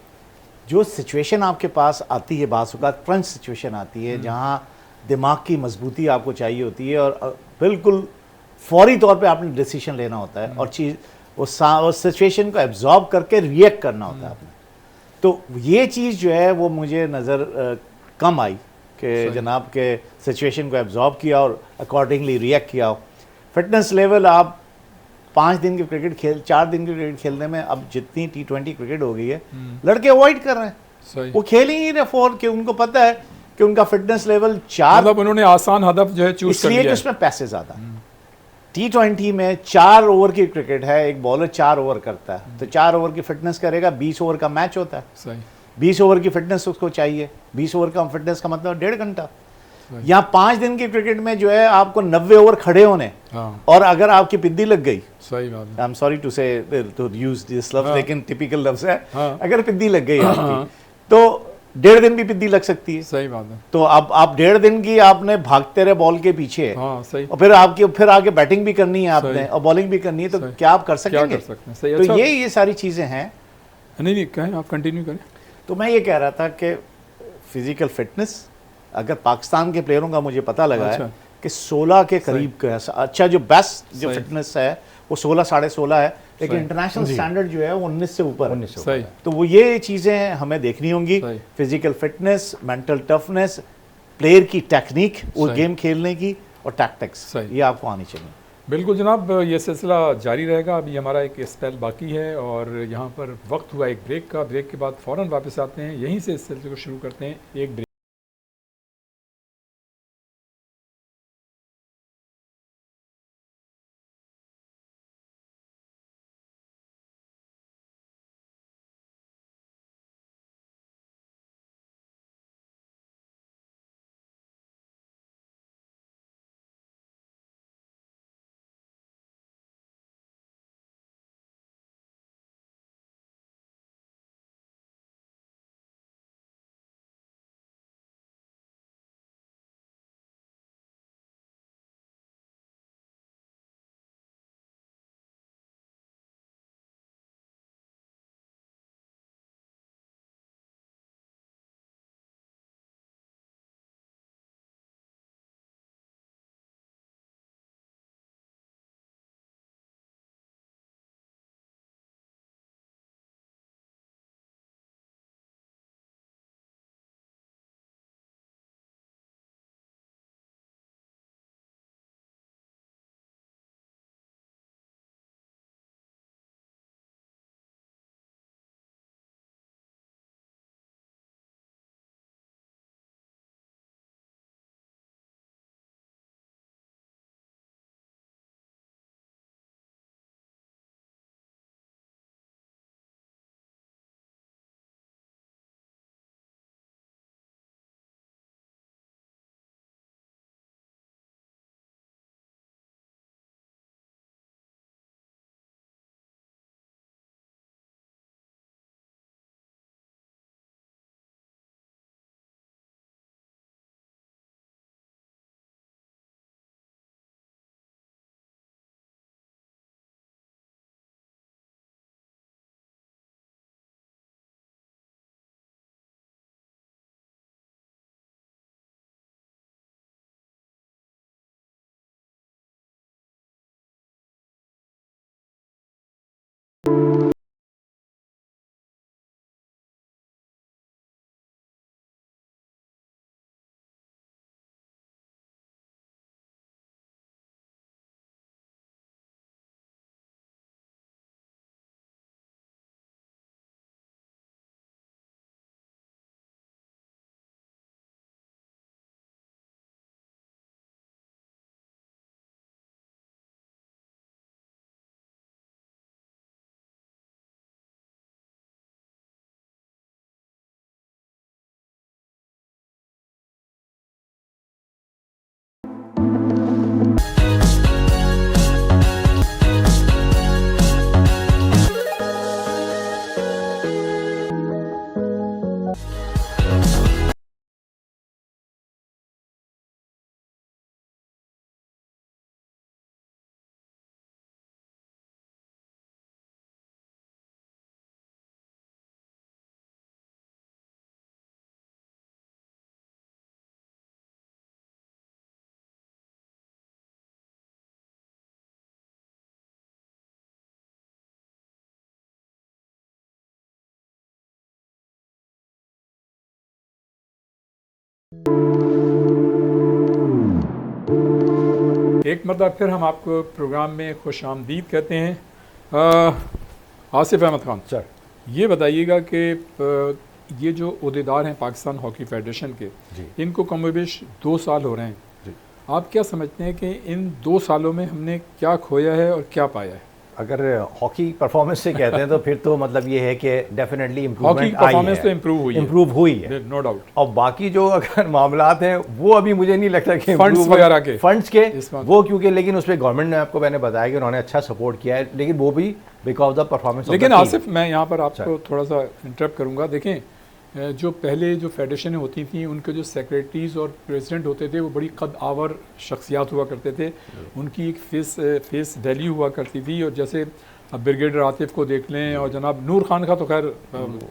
जो सिचुएशन आपके पास आती है, बाज़-औक़ात क्रंच सिचुएशन आती है जहाँ दिमाग की मजबूती आपको चाहिए होती है और बिल्कुल फौरी तौर पे आपने डिसीजन लेना होता है और चीज़ वो सिचुएशन को एब्जॉर्ब करके रिएक्ट करना होता है आपने। तो ये चीज़ जो है वो मुझे नज़र कम आई कि जनाब के सिचुएशन को एब्जॉर्ब किया और अकॉर्डिंगली रिएक्ट किया हो। फिटनेस लेवल आप 5 दिन की क्रिकेट 4 दिन की क्रिकेट खेलने में अब जितनी T20 क्रिकेट हो गई है, लड़के अवॉइड कर रहे हैं, वो खेल ही नहीं रहे फोर, कि उनको पता है कि उनका फिटनेस लेवल 4,
मतलब उन्होंने आसान हदफ जो है चूज कर लिया,
इसलिए कि उसमें पैसे ज़्यादा। T20 में 4 ओवर की क्रिकेट है, एक बॉलर 4 ओवर करता है, तो 4 ओवर की फिटनेस करेगा, 20 ओवर का मैच होता है,
सही।
20 ओवर की फिटनेस उसको चाहिए, 20 ओवर का फिटनेस का मतलब 1.5 घंटा। यहाँ 5 दिन की क्रिकेट में जो है आपको 90 ओवर खड़े होने, और अगर आपकी पिद्दी लग गई,
सही बात है,
आई एम सॉरी टू से टू यूज दिस लफ्ज, लेकिन टिपिकल लफ्ज है, अगर पिद्दी लग गई आपकी तो 1.5 दिन भी पिद्दी लग सकती है।
सही बात है।
तो अब आप 1.5 दिन की आपने भागते रहे बॉल के पीछे,
सही।
और फिर आगे बैटिंग भी करनी है आपने और बॉलिंग भी करनी है, तो क्या आप कर सकेंगे?
सही।
तो ये सारी चीजें हैं।
नहीं कहें, आप कंटिन्यू करें।
तो मैं ये कह रहा था कि फिजिकल फिटनेस, अगर पाकिस्तान के प्लेयरों का मुझे पता लगा है कि 16 के करीब का, अच्छा जो बेस्ट जो फिटनेस है वो 16 साढ़े 16 है, लेकिन इंटरनेशनल स्टैंडर्ड जो है वो 19 से ऊपर है।
सही।
तो वो ये चीज़ें हमें देखनी होंगी, physical fitness, mental toughness, player की टेक्निक वो गेम खेलने की, और टैक्टिक्स, ये आपको आनी चाहिए।
बिल्कुल जनाब, ये सिलसिला जारी रहेगा। अभी हमारा एक स्पेल बाकी है और यहाँ पर वक्त हुआ एक ब्रेक का। ब्रेक के बाद फ़ौरन वापस आते हैं, यहीं से इस सिलसिले को शुरू करते हैं। एक ब्रेक। एक मरतबा फिर हम आपको प्रोग्राम में खुश आमदीद कहते हैं। आसिफ अहमद खान
सर,
ये बताइएगा कि ये जो अहदेदार हैं पाकिस्तान हॉकी फेडरेशन के,
जी
इनको कमोबेश 2 साल हो रहे हैं।
जी।
आप क्या समझते हैं कि इन 2 सालों में हमने क्या खोया है और क्या पाया है?
अगर हॉकी परफॉर्मेंस से कहते हैं तो फिर तो मतलब ये है कि डेफिनेटली
हॉकी
इम्प्रूवमेंट
परफॉर्मेंस तो इम्प्रूव हुई है,
है।
No doubt.
और बाकी जो अगर मामलात हैं वो अभी मुझे नहीं लगता कि
फंड्स
improve-
वगैरह के
फंड्स के
इस बात-
वो क्योंकि लेकिन उसमें गवर्नमेंट ने आपको मैंने बताया कि उन्होंने अच्छा सपोर्ट किया है, लेकिन वो भी बिकॉज ऑफ परफॉर्मेंस।
लेकिन आसिफ, मैं यहाँ पर आपको थोड़ा सा इंटरप्ट करूँगा। देखें, जो पहले जो फेडरेशनें होती थी उनके जो सेक्रेटरीज और प्रेसिडेंट होते थे वो बड़ी कद आवर शख्सियात हुआ करते थे, उनकी एक फेस वैल्यू हुआ करती थी। और जैसे अब ब्रिगेडर आतिफ को देख लें, और जनाब नूर खान का तो खैर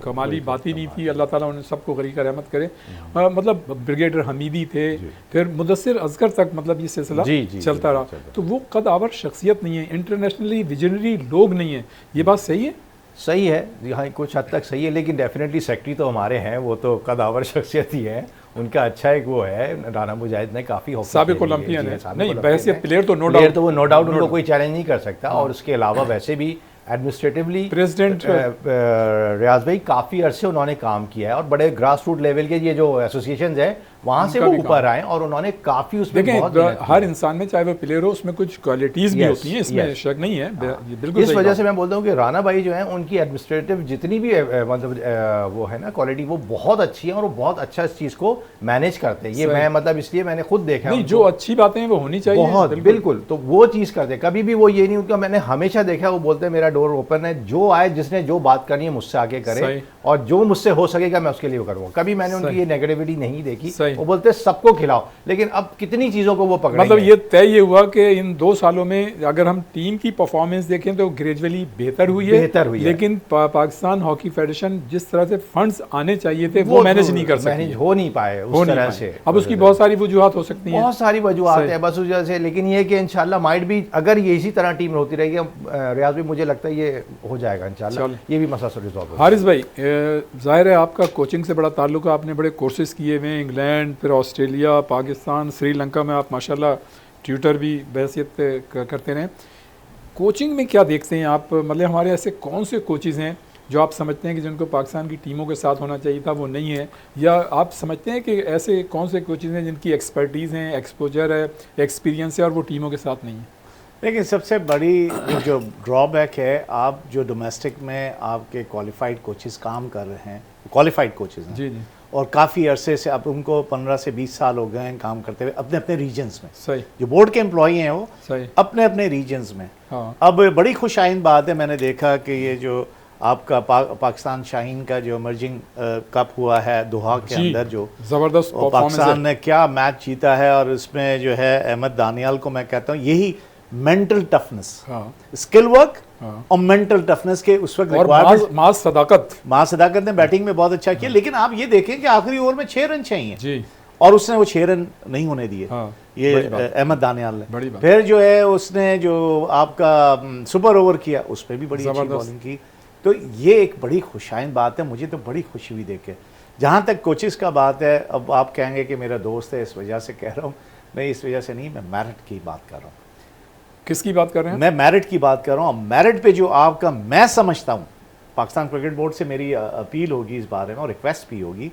कमाली बात ही नहीं थी, अल्लाह ताला उन्हें सबको गरीक रहमत करे। मतलब ब्रिगेडर हमीदी थे, फिर मुदस्सिर असगर तक, मतलब ये सिलसिला चलता रहा। तो वो कद आवर शख्सियत नहीं है, इंटरनेशनली विजनरी लोग नहीं है। ये बात सही है?
सही है, यहाँ कुछ हद तक सही है, लेकिन डेफिनेटली सेक्रेटरी तो हमारे हैं, वो तो कदावर शख्सियत ही है। उनका अच्छा एक वो है, राना मुजाहिद ने काफ़ी
साबिक ओलंपियन है, नहीं बहसियत प्लेयर तो नो डाउट,
तो वो नो डाउट उनको कोई चैलेंज नहीं कर सकता। और उसके अलावा वैसे भी एडमिनिस्ट्रेटिवली
प्रेसिडेंट
रियाज भाई काफ़ी अरसे उन्होंने काम किया है, और बड़े ग्रास रूट लेवल के ये जो एसोसिएशंस हैं वहाँ से वो ऊपर आए, और उन्होंने काफ़ी उसमें
देखें, हर इंसान में चाहे वो प्लेयर हो उसमें कुछ क्वालिटीज़ भी होती हैं, इसमें शक नहीं है, बिल्कुल।
इस वजह से मैं बोलता हूँ कि राना भाई जो हैं उनकी एडमिनिस्ट्रेटिव जितनी भी मतलब वो है ना क्वालिटी, वो बहुत अच्छी है, और वो बहुत अच्छा इस चीज़ को मैनेज करते हैं। ये मैं मतलब इसलिए मैंने खुद देखा
नहीं, जो अच्छी बातें हैं वो होनी चाहिए,
बहुत बिल्कुल। तो वो चीज़ करते, कभी भी वो ये नहीं, उनका मैंने हमेशा देखा वो बोलते हैं मेरा डोर ओपन है, जो आए जिसने जो बात करनी है मुझसे आके करे, और जो मुझसे हो सकेगा मैं उसके लिए वो करूँगा। कभी मैंने उनकी ये नेगेटिविटी नहीं देखी। वो बोलते सबको खिलाओ, लेकिन अब कितनी चीजों को वो पकड़ेंगे।
मतलब ये तय ये हुआ कि इन 2 सालों में अगर हम टीम की परफॉर्मेंस देखें तो ग्रेजुअली बेहतर हुई है, लेकिन पाकिस्तान हॉकी फेडरेशन जिस तरह से फंड्स आने चाहिए थे वो मैनेज नहीं कर सके,
मैनेज हो नहीं पाए उस तरह से।
अब उसकी बहुत सारी वजूहात हो सकती हैं,
बहुत सारी वजूहात है बस उस वजह से। लेकिन ये कि इंशाल्लाह माइट भी, अगर ये इसी तरह टीम होती रहेगी रियाज भी, मुझे लगता है ये हो जाएगा इंशाल्लाह, ये भी मसला रिजॉल्व हो।
हारिस भाई, जाहिर है आपका कोचिंग से बड़ा ताल्लुक है, आपने बड़े कोर्सेज किए हुए हैं, इंग्लैंड, फिर ऑस्ट्रेलिया, पाकिस्तान, श्रीलंका में आप माशाल्लाह ट्यूटर भी बहसियत करते रहे। कोचिंग में क्या देखते हैं आप? मतलब हमारे ऐसे कौन से कोचेज़ हैं जो आप समझते हैं कि जिनको पाकिस्तान की टीमों के साथ होना चाहिए था वो नहीं है, या आप समझते हैं कि ऐसे कौन से कोचेज़ हैं जिनकी एक्सपर्टीज़ हैं, एक्सपोजर है, एक्सपीरियंस है और वो टीमों के साथ नहीं है?
लेकिन सबसे बड़ी जो ड्रॉबैक है, आप जो डोमेस्टिक में आपके क्वालिफाइड कोचेज़ काम कर रहे हैं, क्वालिफाइड कोचेज़ हैं,
जी जी,
और काफ़ी अरसे से, अब उनको 15 से 20 साल हो गए हैं काम करते हुए अपने अपने रीजन्स में।
सही,
जो बोर्ड के एम्प्लॉई हैं वो
सही,
अपने अपने रीजन्स में।
हाँ।
अब बड़ी खुशाइन बात है, मैंने देखा कि ये जो आपका पाकिस्तान शाहीन का जो इमर्जिंग कप हुआ है दोहा के अंदर, जो
ज़बरदस्त
पाकिस्तान ने क्या मैच जीता है, और इसमें जो है अहमद दानियाल को मैं कहता हूँ यही मेंटल टफनेस, स्किल वर्क और मेंटल टफनेस के उस वक्त
और मास सदाकत
ने बैटिंग में बहुत अच्छा किया। लेकिन आप ये देखें कि आखिरी ओवर में 6 रन चाहिए
जी,
और उसने वो 6 रन नहीं होने दिए। ये अहमद दानियाल ने। फिर जो है उसने जो आपका सुपर ओवर किया उस पर भी बड़ी अच्छी बॉलिंग की। तो ये एक बड़ी खुशाइन बात है, मुझे तो बड़ी खुशी हुई देख के। जहाँ तक कोचेज़ का बात है, अब आप कहेंगे कि मेरा दोस्त है इस वजह से कह रहा हूँ, मैं इस वजह से नहीं, मैं मेरिट की बात कर रहा हूँ।
किसकी बात कर रहे हैं?
मैं मेरिट की बात कर रहा हूँ। मेरिट पे जो आपका, मैं समझता हूँ, पाकिस्तान क्रिकेट बोर्ड से मेरी अपील होगी इस बारे में और रिक्वेस्ट भी होगी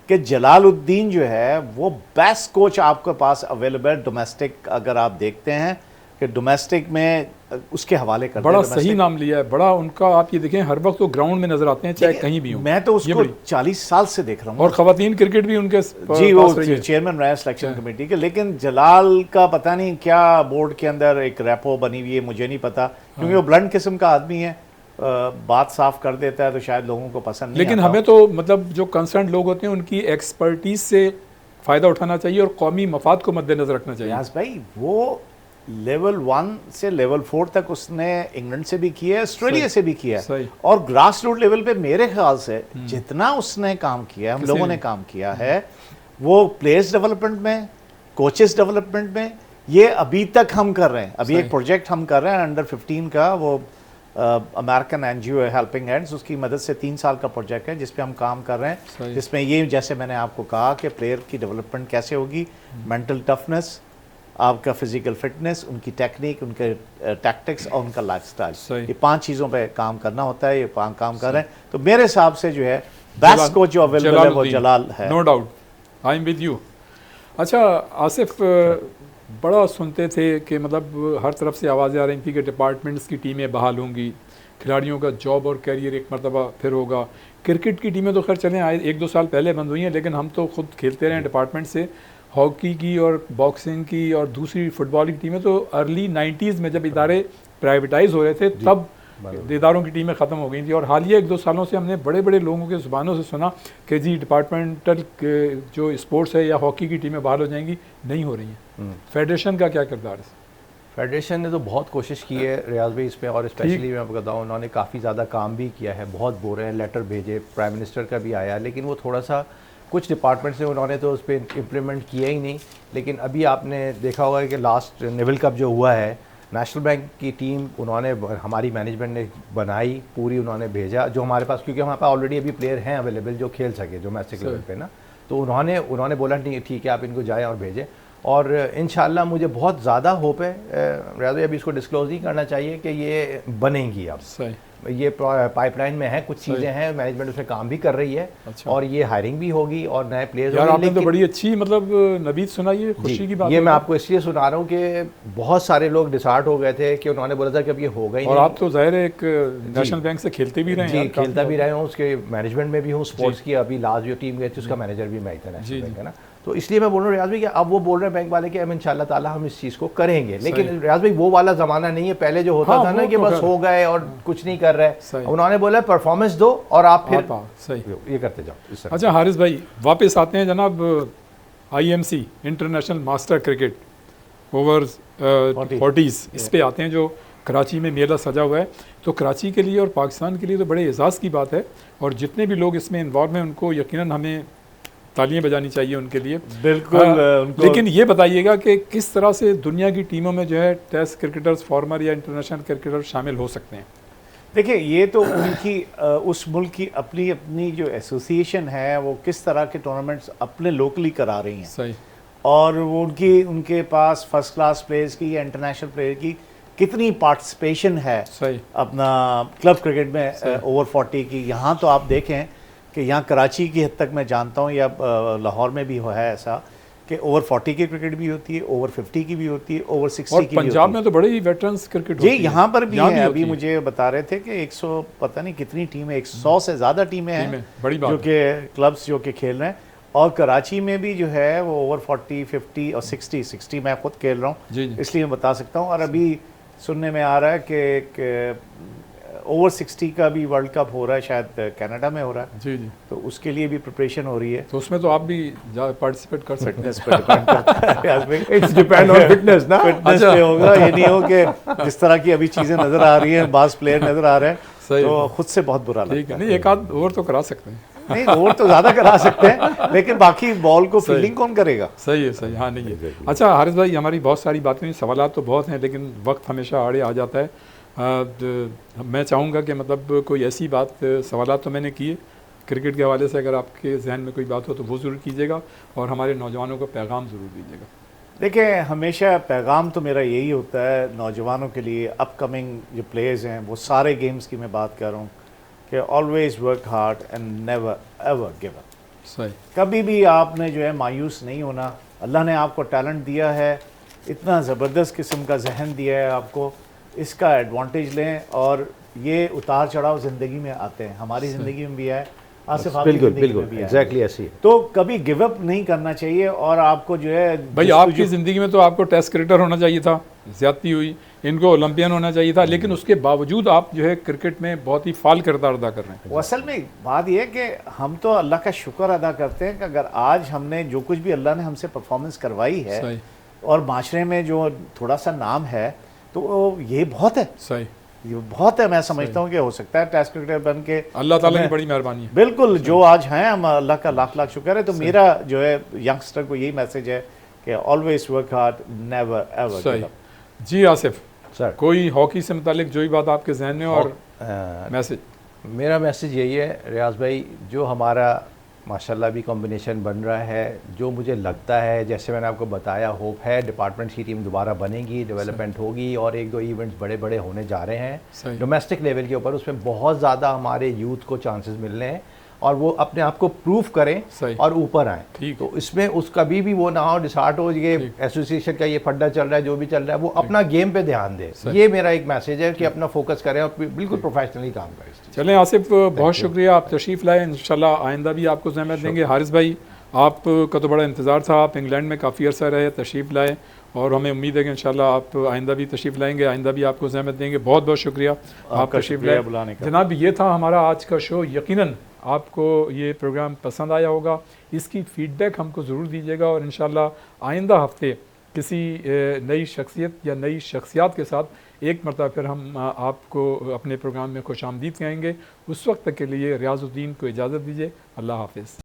कि जलालुद्दीन जो है वो बेस्ट कोच आपके पास अवेलेबल डोमेस्टिक, अगर आप देखते हैं कि डोमेस्टिक में उसके हवाले कर,
बड़ा सही नाम लिया है, बड़ा उनका। आप ये देखें हर वक्त वो ग्राउंड में नजर आते हैं चाहे कहीं भी हो।
मैं तो उसको 40 साल से देख रहा हूँ,
और खवातीन क्रिकेट भी उनके
जी, वो चेयरमैन रहे सिलेक्शन कमेटी के। लेकिन जलाल का पता नहीं क्या बोर्ड के अंदर एक रेपो बनी हुई है, मुझे नहीं पता, क्योंकि वो ब्लंट किस्म का आदमी है, बात साफ कर देता है तो शायद लोगों को पसंद नहीं।
लेकिन हमें तो मतलब जो कंसर्न लोग होते हैं उनकी एक्सपर्टीज से फ़ायदा उठाना चाहिए और कौमी मफाद को मद्देनजर रखना चाहिए।
यास भाई, वो लेवल 1 से लेवल 4 तक उसने इंग्लैंड से भी किया है, ऑस्ट्रेलिया से भी किया है, और ग्रास रूट लेवल पे मेरे ख्याल से जितना उसने काम किया है, हम लोगों ने काम किया है, वो प्लेयर्स डेवलपमेंट में, कोचेस डेवलपमेंट में, ये अभी तक हम कर रहे हैं। अभी एक प्रोजेक्ट हम कर रहे हैं अंडर 15 का, वो अमेरिकन एनजीओ है हेल्पिंग हैंड्स, उसकी मदद से 3 साल का प्रोजेक्ट है जिस पे हम काम कर रहे हैं, जिसमें ये जैसे मैंने आपको कहा कि प्लेयर की डेवलपमेंट कैसे होगी, मेंटल टफनेस, आपका फिजिकल फिटनेस, उनकी टेक्निक, उनके टैक्टिक्स और उनका लाइफस्टाइल,
सही।
ये 5 चीज़ों पे काम करना होता है। ये 5 काम कर रहे हैं, तो मेरे हिसाब से जो है बेस्ट कोच जो अवेलेबल है वो जलाल है।
No doubt, I am with you. अच्छा आसिफ, बड़ा सुनते थे कि मतलब हर तरफ से आवाज़ें आ रही थी कि डिपार्टमेंट्स की टीमें बहाल होंगी, खिलाड़ियों का जॉब और कैरियर एक मरतबा फिर होगा। क्रिकेट की टीमें तो खैर चलें आए 1-2 साल पहले बंद हुई हैं, लेकिन हम तो खुद खेलते रहे हैं डिपार्टमेंट से। हॉकी की और बॉक्सिंग की और दूसरी फुटबॉल की टीमें तो अर्ली 90s में जब इदारे प्राइवेटाइज हो रहे थे तब इदारों की टीमें ख़त्म हो गई थी। और हालिया 1-2 सालों से हमने बड़े बड़े लोगों के ज़ुबानों से सुना कि जी डिपार्टमेंटल जो स्पोर्ट्स है या हॉकी की टीमें बहाल हो जाएंगी, नहीं हो रही हैं। फेडरेशन का क्या किरदार है?
फेडरेशन ने तो बहुत कोशिश की है रियाज भाई इस पर, और स्पेशली मैं आपको बताऊँ उन्होंने काफ़ी ज़्यादा काम भी किया है, बहुत बोल रहे हैं, लेटर भेजे, प्राइम मिनिस्टर का भी आया, लेकिन वो थोड़ा सा कुछ डिपार्टमेंट से उन्होंने तो उस पर इम्प्लीमेंट किया ही नहीं। लेकिन अभी आपने देखा होगा कि लास्ट नेवल कप जो हुआ है, नेशनल बैंक की टीम उन्होंने हमारी मैनेजमेंट ने बनाई पूरी, उन्होंने भेजा जो हमारे पास, क्योंकि हमारे पास ऑलरेडी अभी प्लेयर हैं अवेलेबल जो खेल सके डोमेस्टिक लेवल पे ना, तो उन्होंने बोला ठीक है आप इनको जाएं और भेजें। और इंशाल्लाह मुझे बहुत ज़्यादा होप है, राजा अभी इसको डिस्क्लोज नहीं करना चाहिए कि ये बनेंगी अब।
सही,
ये पाइपलाइन में है, कुछ चीज़ें हैं, मैनेजमेंट उसमें काम भी कर रही है।
अच्छा।
और ये हायरिंग भी होगी और नए प्लेयर्स
यार आपने तो बड़ी अच्छी मतलब नवीद सुनाई, खुशी की बात
ये
है।
मैं आपको इसलिए सुना रहा हूँ कि बहुत सारे लोग डिसार्ट हो गए थे कि उन्होंने बोला था कि अब ये होगा ही
और
नहीं।
आप तो जाहिर है एक नेशनल बैंक से खेलते भी रहे हैं
जी,
यार,
खेलता भी
काफी।
रहे हूँ, उसके मैनेजमेंट में भी हूँ, स्पोर्ट्स की अभी लास्ट जो टीम गई थी उसका मैनेजर भी मैं ही था
जी,
नेशनल बैंक
जी।
है ना। तो इसलिए मैं बोल रहा हूँ रियाज भाई कि अब वो बोल रहे हैं बैंक वाले कि अब इंशाल्लाह ताला हम इस चीज़ को करेंगे, लेकिन रियाज भाई वो वाला ज़माना नहीं है पहले जो होता
हाँ,
था ना
वो
कि
तो
बस
खैर।
हो गए और कुछ नहीं कर रहे।
सही।
उन्होंने बोला परफॉर्मेंस दो और आप फिर
सही
ये करते जाओ इस तरह।
अच्छा हारिस भाई, वापस आते हैं जनाब IMC international master cricket over 40s, इस पे आते हैं जो कराची में मेला सजा हुआ है। तो कराची के लिए और पाकिस्तान के लिए तो बड़े एजाज़ की बात है, और जितने भी लोग इसमें इन्वॉल्व हैं उनको यकीनन हमें तालियां बजानी चाहिए उनके लिए।
बिल्कुल।
लेकिन ये बताइएगा कि किस तरह से दुनिया की टीमों में जो है टेस्ट क्रिकेटर्स फॉर्मर या इंटरनेशनल क्रिकेटर शामिल हो सकते हैं?
देखिए ये तो उनकी उस मुल्क की अपनी अपनी जो एसोसिएशन है वो किस तरह के टूर्नामेंट्स अपने लोकली करा रही हैं,
सही,
और वो उनके पास फर्स्ट क्लास प्लेयर्स की या इंटरनेशनल प्लेयर की कितनी पार्टिसिपेशन है
सही,
अपना क्लब क्रिकेट में ओवर 40 की। यहाँ तो आप देखें कि यहाँ कराची की हद तक मैं जानता हूँ या लाहौर में भी है ऐसा कि ओवर 40 की क्रिकेट भी होती है, ओवर 50 की भी होती है, ओवर 60
और
की भी
पंजाब
होती
में तो बड़े ही वेटरन्स क्रिकेट
जी,
होती है।
यहाँ पर भी
यहाँ
है।
भी
अभी
होती है।
मुझे बता रहे थे कि 100 पता नहीं कितनी टीमें, 100 से ज़्यादा टीमें हैं
बड़ी बात
जो कि क्लब्स जो कि खेल रहे हैं। और कराची में भी जो है वो ओवर 40, 50 और 60 मैं खुद खेल रहा
जी,
हूँ
जी।
इसलिए मैं बता सकता हूँ। और अभी सुनने में आ रहा है कि ओवर 60 का भी वर्ल्ड कप हो रहा है, शायद कनाडा में हो रहा है,
जी, जी।
तो उसके लिए भी प्रिपरेशन हो रही है।
तो उसमें तो आप भी पार्टिसिपेट कर सकते हैं।
फिटनेस पे डिपेंड करता है,
इट्स डिपेंड ऑन फिटनेस ना।
फिटनेस पे होगा। ये नहीं हो कि जिस तरह की अभी चीज़ें नज़र आ रही हैं, बास प्लेयर नज़र आ रहे हैं,
सही
तो खुद से बहुत बुरा
ठीक
लगता
है।
है।
नहीं, एक आध ओवर तो करा सकते हैं।
नहीं, और तो ज़्यादा करा सकते हैं, लेकिन बाकी बॉल को फील्डिंग कौन करेगा?
सही है, सही। हाँ, नहीं है। अच्छा हारिस भाई, हमारी बहुत सारी बातें हुई, सवालात तो बहुत हैं, लेकिन वक्त हमेशा आड़े आ जाता है। मैं चाहूँगा कि मतलब कोई ऐसी बात, सवालात तो मैंने किए क्रिकेट के हवाले से, अगर आपके जहन में कोई बात हो तो वो ज़रूर कीजिएगा, और हमारे नौजवानों को पैगाम ज़रूर दीजिएगा।
देखिए हमेशा पैगाम तो मेरा यही होता है नौजवानों के लिए, अपकमिंग जो प्लेयर्स हैं वो सारे गेम्स की मैं बात कर रहा हूँ कि always work hard and never ever give up.
सही,
कभी भी आपने जो है मायूस नहीं होना। अल्लाह ने आपको टैलेंट दिया है, इतना ज़बरदस्त किस्म का जहन दिया है आपको, इसका एडवांटेज लें। और ये उतार चढ़ाव ज़िंदगी में आते हैं, हमारी ज़िंदगी में भी है, आसिफ आपकी
बिल्कुल
ज़िंदगी में
बिल्कुल
भी है।
एग्जैक्टली ऐसी है।
तो कभी गिव अप नहीं करना चाहिए। और आपको जो है
भाई आपकी ज़िंदगी में तो आपको टेस्ट क्रिकेटर होना चाहिए था, ज़्यादती हुई, इनको ओलंपियन होना चाहिए था, लेकिन उसके बावजूद आप जो है क्रिकेट में बहुत ही फाल किरदार अदा कर रहे हैं।
वो असल में बात यह है कि हम तो अल्लाह का शुक्र अदा करते हैं कि अगर आज हमने जो कुछ भी अल्लाह ने हमसे परफॉर्मेंस करवाई है
सही,
और माशरे में जो थोड़ा सा नाम है, तो ये बहुत है,
सही।
ये बहुत है। मैं समझता हूँ कि हो सकता है टेस्ट क्रिकेटर बन के
अल्लाह ताला की बड़ी मेहरबानी है।
बिल्कुल जो आज हैं हम, अल्लाह का लाख लाख शुक्र है। तो मेरा जो है यंगस्टर को यही मैसेज है कि always work hard, never ever
सही।
Give up.
जी आसिफ,
सर
कोई हॉकी से मुतालिक जो ही बात आपके जहन में और मैसेज?
मेरा मैसेज यही है रियाज भाई, जो हमारा माशाल्लाह भी कॉम्बिनेशन बन रहा है। जो मुझे लगता है, जैसे मैंने आपको बताया, होप है डिपार्टमेंट की टीम दोबारा बनेगी, डेवलपमेंट होगी और एक दो इवेंट्स बड़े बड़े होने जा रहे
सही।
हैं डोमेस्टिक लेवल के ऊपर। उसमें बहुत ज़्यादा हमारे यूथ को चांसेस मिल रहे हैं और वो अपने आप को प्रूव करें
सही।
और ऊपर आएँ।
ठीक।
तो इसमें उस कभी भी वो ना हो डिसार्ट हो, ये
ठीक।
एसोसिएशन का ये फड्डा चल रहा है, जो भी चल रहा है, वो अपना गेम पे ध्यान दे। ये मेरा एक मैसेज है कि अपना फोकस करें और बिल्कुल प्रोफेशनली काम करें।
चलें आसिफ, बहुत शुक्रिया, आप तशरीफ़ लाए, इंशाल्लाह आइंदा भी आपको ज़हमत देंगे। हारिस भाई, आपका तो बड़ा इंतज़ार था, आप इंग्लैंड में काफ़ी अर्सा रहे, तशरीफ़ लाए और हमें उम्मीद है कि इंशाल्लाह आप आइंदा भी तशरीफ़ लाएंगे, आइंदा भी आपको ज़हमत देंगे। बहुत बहुत शुक्रिया आप तशरीफ़ लाए
बुलाने का।
जनाब। ये था हमारा आज का शो। यकीनन आपको ये प्रोग्राम पसंद आया होगा, इसकी फ़ीडबैक हमको ज़रूर दीजिएगा और इंशाल्लाह आइंदा हफ्ते किसी नई शख्सियत या नई शख्सियात के साथ एक मरतबा फिर हम आपको अपने प्रोग्राम में खुशामदीद कहेंगे। उस वक्त तक के लिए रियाज़ुद्दीन को इजाज़त दीजिए। अल्लाह हाफ़िज़।